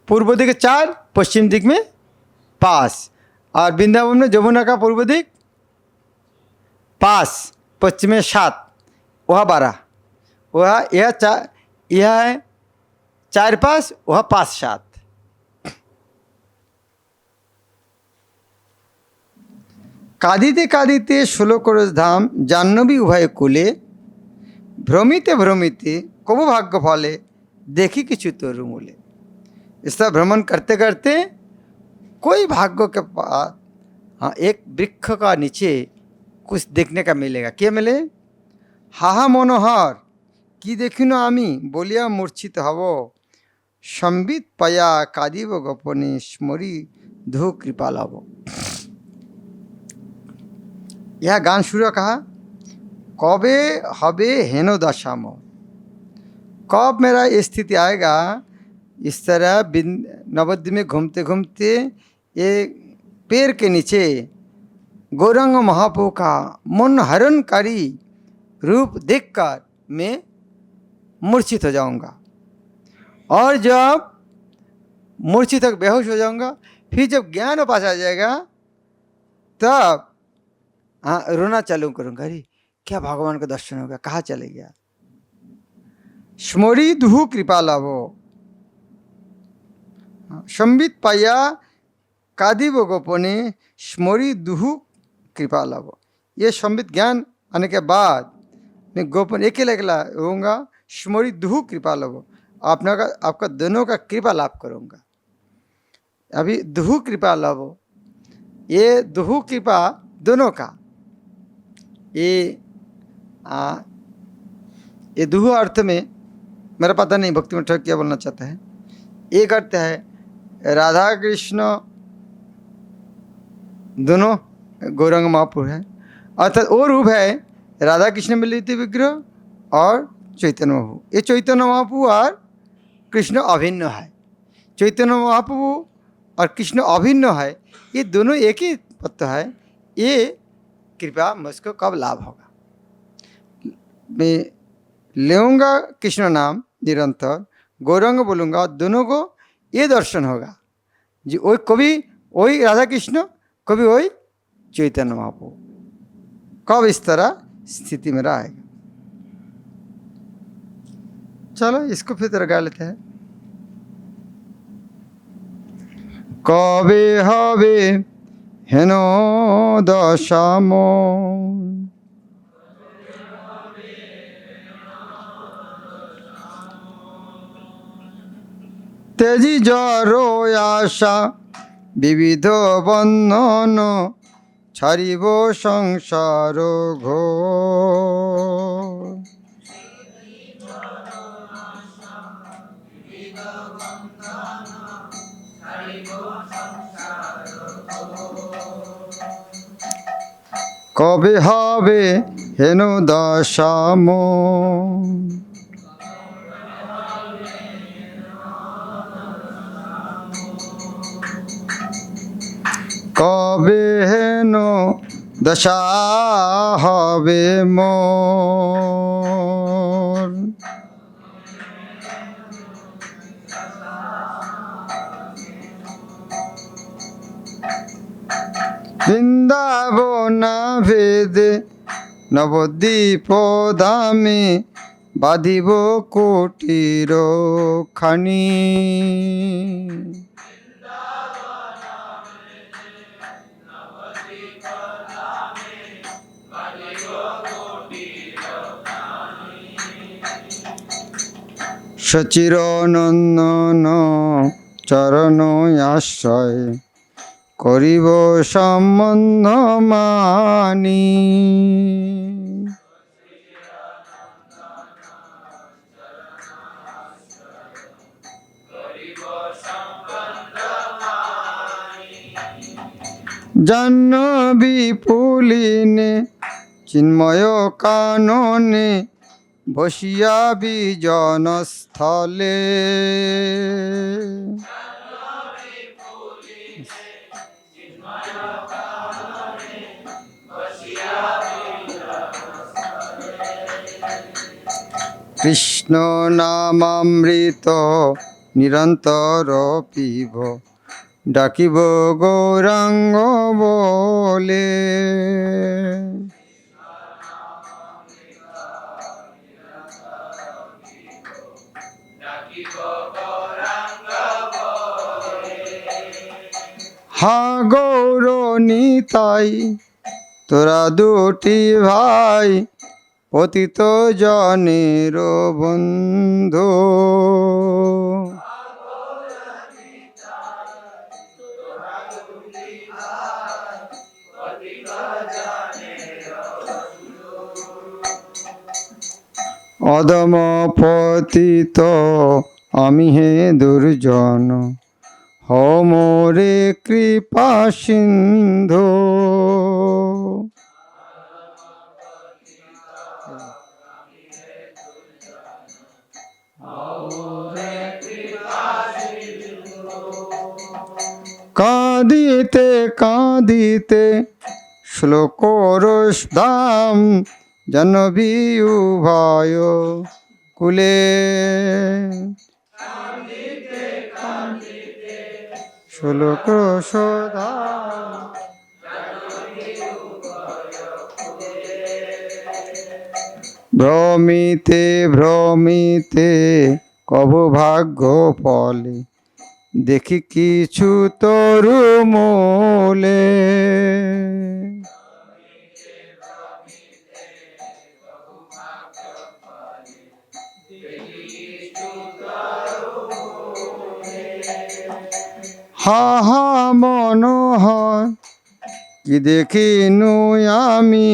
पूर्व दिक 4, पश्चिम दिक में 5, और वृंदावन में जमुना का पूर्व दिक 5, पश्चिम में 7, वह 12, वह यह 4, यह है 4 5, वह 5 7। कादिते 16 करोड़ धाम जाह्नवी उभय कुले भ्रमिते भ्रमिते कबु भाग्य फले देखी किछु तोरु मूले। इस तरह भ्रमण करते करते कोई भाग्य के पास, हाँ, एक वृक्ष का नीचे कुछ देखने का मिलेगा। क्या मिले? हाहा मनोहर कि देखी न आमी बोलिया मूर्छित हव संबित पया कादिव गोपने स्मरी धू कृपा लव। यह गान शुरू कहा, कबे हबे हेनो दशाम, कब मेरा ये स्थिति आएगा। इस तरह नवद्वीप में घूमते घूमते ये पेड़ के नीचे गौरांग महाप्रभु का मन हरणकारी रूप देखकर मैं मूर्छित हो जाऊंगा, और जब मूर्छित तक बेहोश हो जाऊंगा, फिर जब ज्ञान वापस आ जाएगा तब हाँ रोना चालू करूंगा, अरे क्या भगवान का दर्शन हो गया, कहाँ चले गया। स्मरी दुहु कृपा लाभो संबित पाया कादिव गोपने स्मरी दुहु कृपा लाभो। ये संबित ज्ञान आने के बाद मैं गोपन अकेला अकेला होऊंगा, स्मरी दुहु कृपा लव, आपका दोनों का कृपा लाभ करूंगा। अभी दुहु कृपा लव, ये दुहु कृपा दोनों का, ये ये दुहु अर्थ में मेरा पता नहीं भक्ति में क्या बोलना चाहता है। एक अर्थ है राधा कृष्ण दोनों गौरांग महापुर है, अर्थात वो रूप है राधा कृष्ण मिलित विग्रह और चैतन्य महाप्रभु। ये चैतन्य महाप्रभु और कृष्ण अभिन्न है, चैतन्य महाप्रभु और कृष्ण अभिन्न है, ये दोनों एक ही तत्व है। ये कृपया मुझको कब लाभ होगा? मैं लेऊंगा कृष्ण नाम निरंतर, गौरंग बोलूँगा, दोनों को ये दर्शन होगा जी। वही कभी वही राधा कृष्ण, कभी वही चैतन्य महाप्रभु, कब इस तरह स्थिति में आएगा। चलो इसको फिर तरह गा लेते हैं। कबे हबे हेनो दशामो, तेजी जरो आशा विविध बंधन, ছাড়িব সংসার ঘোর। কবে হবে হেন দশাম, কবে হেন দশা হবে মোর। বৃন্দাবনা ভেদে নবদ্বীপ ধামে বাঁধিব কুটির খানি। সচিরনন্দন চরণ আশ্রয় করিব সম্বন্ধ মানি। জাহ্নবী পুলিনে চিন্ময় কাননে বসিয়া বিজন স্থলে। কৃষ্ণ নামামৃত নিরন্তর পিব, ডাকিব গৌরাঙ্গ বলে। হা গৌর নিতাই তোরা দুটি ভাই, পতিত জনের বন্ধু। অদম পতিত আমি হে দুর্জন, হও মোরে কৃপা সিন্ধু। কাঁদিতে কাঁদিতে শ্লোক রসধাম, জাহ্নবী উভয় কুলে। শ্লোক রসধাম ভ্রমিতে ভ্রমিতে কভু ভাগ্য ফলে, দেখি কিছু তরু মূলে। হা হা মনোহর কি দেখিনু আমি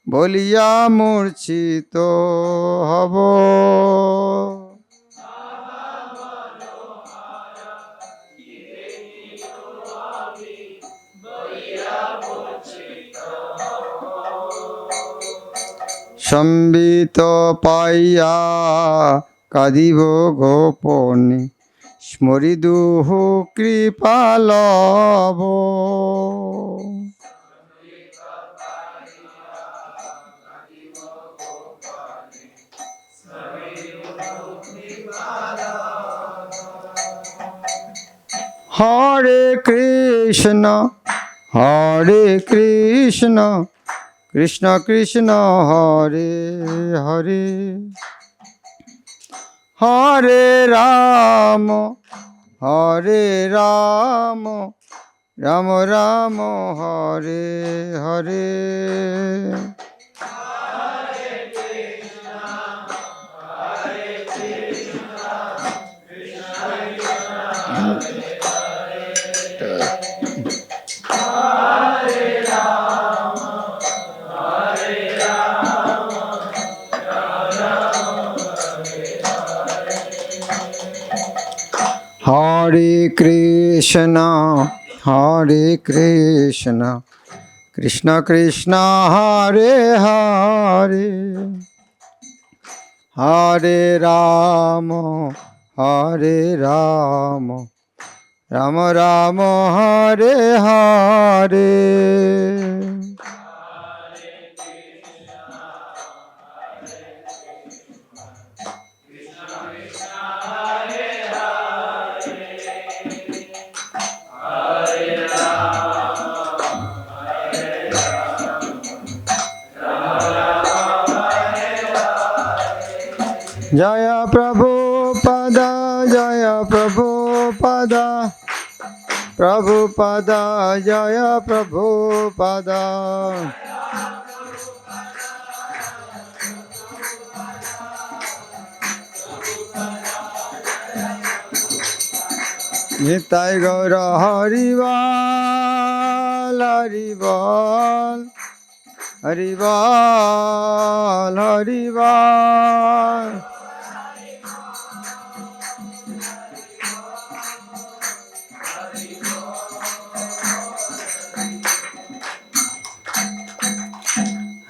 বলিয়া মূর্ছিত হব। সম্বিত পাইয়া কাঁদিব গোপনে স্মরিদুহু কৃপালব। হরে কৃষ্ণ কৃষ্ণ কৃষ্ণ হরে হরে হরে রাম রাম রাম হরে হরে। हरे कृष्ण कृष्ण कृष्ण हरे हरे हरे राम राम राम हरे हरे। जय प्रभुपदा जय प्रभुपदा प्रभुपदा जय प्रभुपदा। निताय गौर हरिवाल हरिवाल हरिवाल हरिवाल।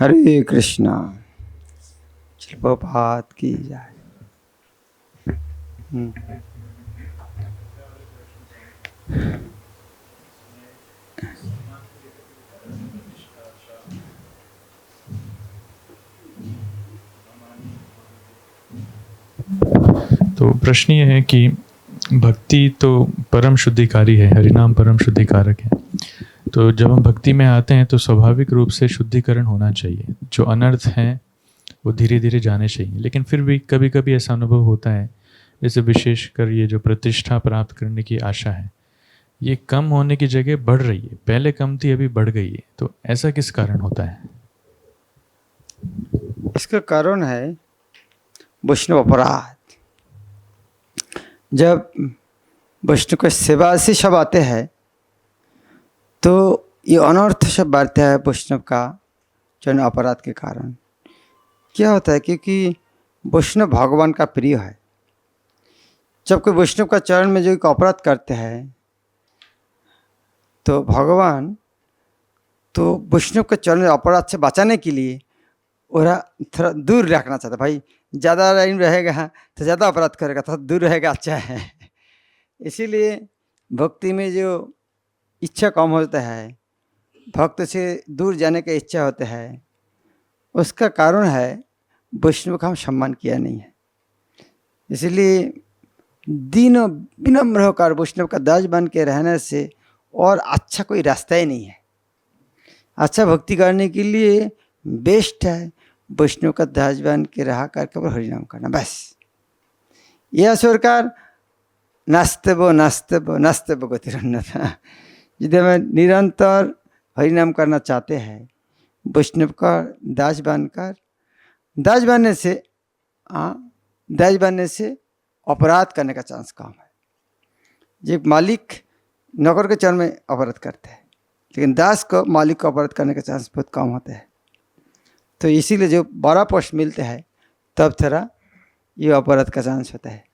हरे कृष्णा। प्रभात की जाए। तो प्रश्न ये है कि भक्ति तो परम शुद्धिकारी है, हरिनाम परम शुद्धिकारक है। तो जब हम भक्ति में आते हैं तो स्वाभाविक रूप से शुद्धिकरण होना चाहिए, जो अनर्थ हैं वो धीरे धीरे जाने चाहिए। लेकिन फिर भी कभी कभी ऐसा अनुभव होता है, जैसे विशेषकर ये जो प्रतिष्ठा प्राप्त करने की आशा है ये कम होने की जगह बढ़ रही है, पहले कम थी अभी बढ़ गई है। तो ऐसा किस कारण होता है? इसका कारण है वैष्णव अपराध। जब वैष्णव के सेवा से सब आते हैं तो ये अनर्थ सब बढ़ता है वैष्णव का चरण अपराध के कारण। क्या होता है, क्योंकि वैष्णव भगवान का प्रिय है। जब कोई वैष्णव का चरण में जो अपराध करते हैं तो भगवान तो वैष्णव के चरण अपराध से बचाने के लिए और थोड़ा दूर रखना चाहता है। भाई ज़्यादा लाइन रहेगा तो ज़्यादा अपराध करेगा, थोड़ा दूर रहेगा अच्छा है। इसीलिए भक्ति में जो इच्छा कम होता है, भक्त से दूर जाने का इच्छा होता है, उसका कारण है वैष्णव का हम सम्मान किया नहीं है। इसलिए दिनों विनम्र होकर वैष्णव का दास बन के रहने से और अच्छा कोई रास्ता ही नहीं है। अच्छा भक्ति करने के लिए बेस्ट है वैष्णव का दास बन के रहा कर केवल हरिनाम करना, बस। यह सरकार नास्तेबो गतिरन्नता। यदि हमें निरंतर हरिनाम करना चाहते हैं, वैष्णव का दास बनकर, दास बनने से अपराध करने का चांस कम है। जब मालिक नौकर के चरण में अपराध करते हैं, लेकिन दास को मालिक को अपराध करने का चांस बहुत कम होता है। तो इसीलिए जो बड़ा पोस्ट मिलते हैं तब थोड़ा ये अपराध का चांस होता है।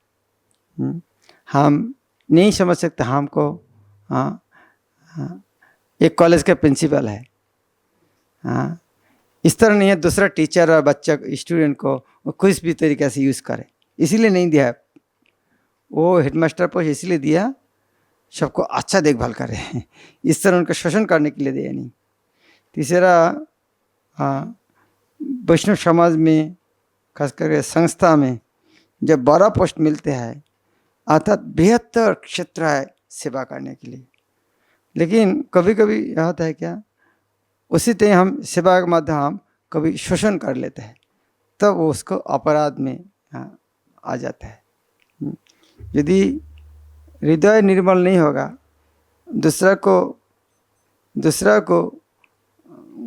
हम नहीं समझ सकते हमको। हाँ, एक कॉलेज का प्रिंसिपल है, हाँ, इस तरह नहीं है दूसरा टीचर और बच्चा स्टूडेंट को वो कुछ भी तरीके से यूज़ करे, इसीलिए नहीं दिया। वो हेडमास्टर पोस्ट इसलिए दिया सबको अच्छा देखभाल करे, इस तरह उनका शोषण करने के लिए दिया नहीं। तीसरा, वैष्णव समाज में खास करके संस्था में जब बड़ा पोस्ट मिलते हैं अर्थात बेहतर क्षेत्र है सेवा करने के लिए, लेकिन कभी कभी यह होता है क्या, उसी तरह हम सेवा के माध्यम हम कभी शोषण कर लेते हैं, तब वो उसको अपराध में आ जाता है। यदि हृदय निर्मल नहीं होगा, दूसरा को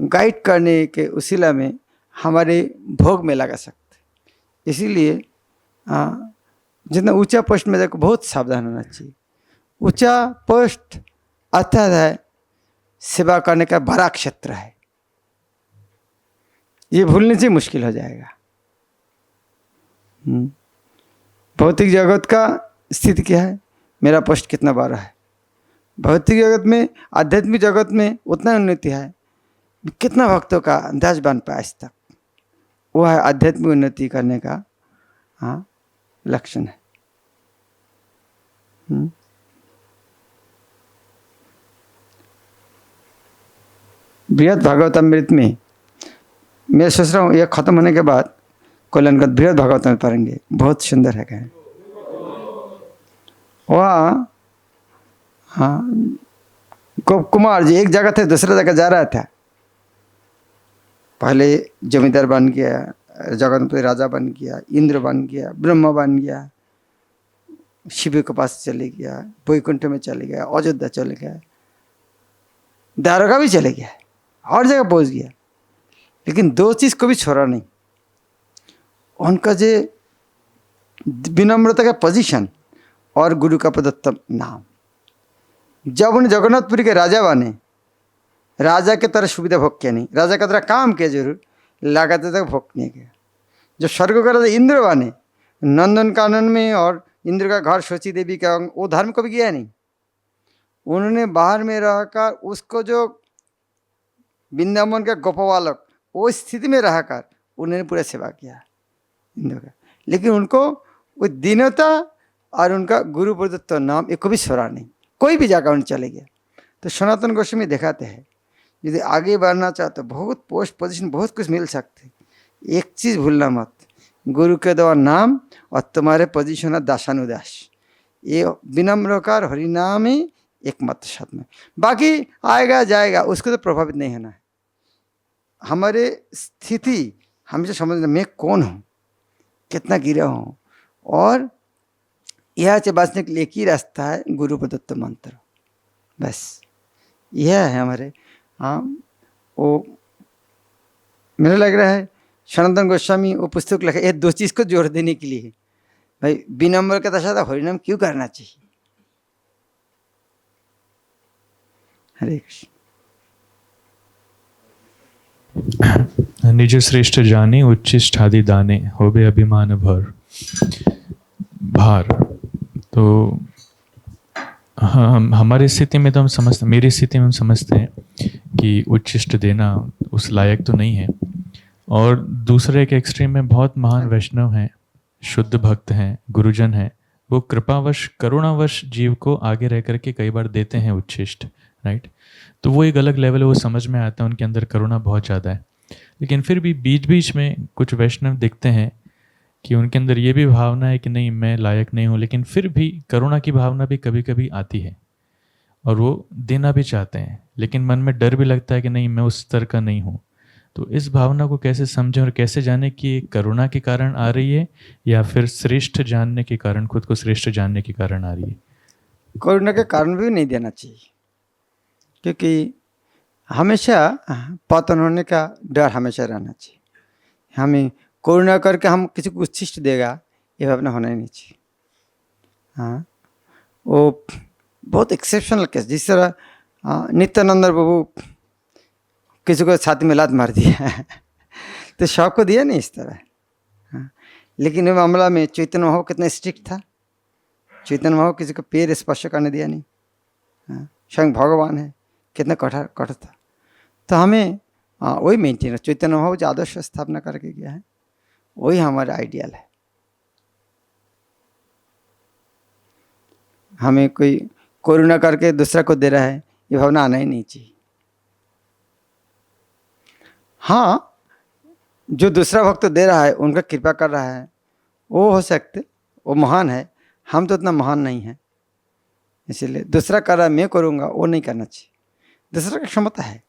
गाइड करने के उसीला में हमारे भोग में लगा सकते। इसीलिए जितना ऊंचा पोस्ट में जाकर बहुत सावधान होना चाहिए। ऊंचा पोस्ट अर्थात है सेवा करने का बड़ा क्षेत्र है, ये भूलने से मुश्किल हो जाएगा। भौतिक जगत का स्थिति क्या है, मेरा पोस्ट कितना बड़ा है। भौतिक जगत में, आध्यात्मिक जगत में उतना उन्नति है, कितना भक्तों का अंदाज बन पाया आज तक, वो है आध्यात्मिक उन्नति करने का लक्षण है। बृहद भागवतामृत में मैं सोच रहा हूँ यह खत्म होने के बाद कल्याणगत बृहद भागवतम पढ़ेंगे, बहुत सुंदर है। क्या वह गोप कुमार जी एक जगह थे दूसरे जगह जा रहा था। पहले जमींदार बन गया, जगन्नाथ राजा बन गया, इंद्र बन गया, ब्रह्मा बन गया, शिव के पास चले गया, वैकुंठ में चले गया, अयोध्या चले गया, द्वारका भी चले गया, हर जगह पहुंच गया, लेकिन दो चीज़ को भी छोड़ा नहीं। उनका जो विनम्रता का पोजीशन और गुरु का प्रदत्त नाम। जब उन्हें जगन्नाथपुरी के राजा बने, राजा के तरह सुविधा भोग किया नहीं, राजा का तरह काम किया जरूर, लगाते तक भोग नहीं किया। जो स्वर्ग का राजा इंद्र बने, नंदन कानन में और इंद्र का घर शची देवी का, वो धर्म कभी किया नहीं। उन्होंने बाहर में रहकर उसको जो वृंदावन का गोपबालक वो स्थिति में रहकर उन्होंने पूरा सेवा किया इंद्र का, लेकिन उनको वो दीनता और उनका गुरु प्रदत्त नाम एक को भी छोड़ा नहीं, कोई भी जाकर उन्हें चले गया। तो सनातन गोस्वामी दिखाते हैं यदि आगे बढ़ना चाहते बहुत पोस्ट पोजीशन बहुत कुछ मिल सकते, एक चीज़ भूलना मत, गुरु के द्वारा नाम और तुम्हारे पोजीशन है दासानुदास। ये विनम्रकार हरिनाम ही एकमात्र साधन है, बाकी आएगा जाएगा उसको तो प्रभावित नहीं होना है। हमारे स्थिति हमेशा समझना मैं कौन हूँ, कितना गिरा हूँ, और यह से बचने के लिए एक ही रास्ता है गुरु प्रदत्त मंत्र, बस यह है हमारे। वो मुझे लग रहा है सनातन गोस्वामी वो पुस्तक लिखा ये दो चीज़ को जोड़ देने के लिए, भाई विनम्र के साथ हरिनाम क्यों करना चाहिए। हरे कृष्ण। निज श्रेष्ठ जाने उच्चिष्ट आदि दाने होबे अभिमान भार। तो हम हमारी स्थिति में तो हम समझते, मेरी स्थिति में हम समझते हैं कि उच्चिष्ट देना उस लायक तो नहीं है, और दूसरे के एक्सट्रीम में बहुत महान वैष्णव हैं, शुद्ध भक्त हैं, गुरुजन हैं, वो कृपावश करुणावश जीव को आगे रह करके कई बार देते हैं उच्छिष्ट, राइट। तो वो एक अलग लेवल है, वो समझ में आता है, उनके अंदर करुणा बहुत ज़्यादा है। लेकिन फिर भी बीच बीच में कुछ वैष्णव दिखते हैं कि उनके अंदर ये भी भावना है कि नहीं मैं लायक नहीं हूँ, लेकिन फिर भी करुणा की भावना भी कभी कभी आती है और वो देना भी चाहते हैं, लेकिन मन में डर भी लगता है कि नहीं मैं उस स्तर का नहीं हूँ। तो इस भावना को कैसे समझें और कैसे जाने कि करुणा के कारण आ रही है या फिर श्रेष्ठ जानने के कारण, खुद को श्रेष्ठ जानने के कारण आ रही है। करुणा के कारण भी नहीं देना चाहिए, क्योंकि हमेशा पतन होने का डर हमेशा रहना चाहिए। हमें करुणा करके हम किसी को उच्छिष्ट देगा ये भावना होना ही नहीं चाहिए। हाँ, वो बहुत एक्सेप्शनल केस। जिस तरह नित्यानंद प्रभु किसी को छाती में लात मार दिया तो शौक को दिया नहीं इस तरह। हाँ, लेकिन वो मामला में चैतन्य महाप्रभु कितना स्ट्रिक्ट था। चैतन्य महाप्रभु किसी को पैर स्पर्श करने दिया नहीं। हाँ, स्वयं भगवान है, कितना कठोर था। तो हमें वही मेंटेन, चैतन्य महाप्रभु जो आदर्श स्थापना करके गया है वही हमारा आइडियल है। हमें कोई करुणा करके दूसरा को दे रहा है, ये भावना आना ही नहीं चाहिए। हाँ, जो दूसरा भक्त दे रहा है, उनका कृपा कर रहा है, वो हो सकते, वो महान है। हम तो इतना महान नहीं है, इसीलिए दूसरा कर रहा है मैं करूँगा, वो नहीं करना चाहिए। दूसरा की क्षमता है,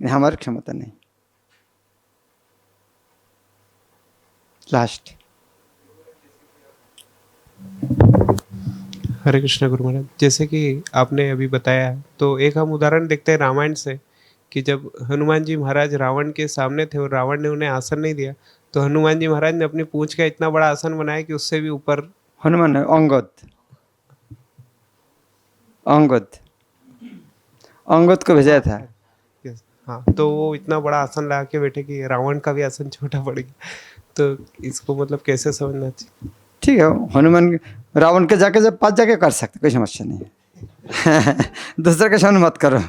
हमारी क्षमता नहीं। लास्ट। हरे कृष्णा गुरु महाराज, जैसे कि आपने अभी बताया, तो एक हम उदाहरण देखते हैं रामायण से कि जब हनुमान जी महाराज रावण के सामने थे और रावण ने उन्हें आसन नहीं दिया, तो हनुमान जी महाराज ने अपनी पूंछ का इतना बड़ा आसन बनाया कि उससे भी ऊपर हनुमान अंगद को भेजा था। हाँ, तो वो इतना बड़ा आसन लगा के बैठे कि रावण का भी आसन छोटा पड़ गया। तो इसको मतलब कैसे समझना चाहिए? ठीक है, हनुमान रावण के जाके जब पास जाके कर सकते, कोई समस्या नहीं है दूसरे के सामने मत करो।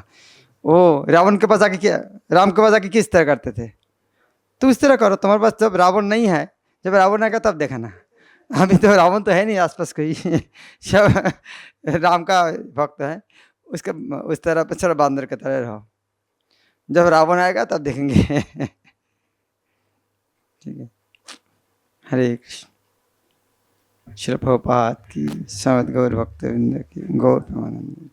वो रावण के पास आके क्या, राम के पास आके किस तरह करते थे, तो उस तरह करो। तुम्हारे पास जब रावण नहीं है, जब रावण आएगा तब देखना। अभी तो रावण तो है नहीं आसपास कोई सब राम का भक्त है, उसके उस तरह पर चलो बांदर की तरह रहो। जब रावण आएगा तब देखेंगे ठीक है। हरे कृष्ण। श्री प्रभुपाद की, समद गौर भक्तवृंद की, गौर प्रेमानंद।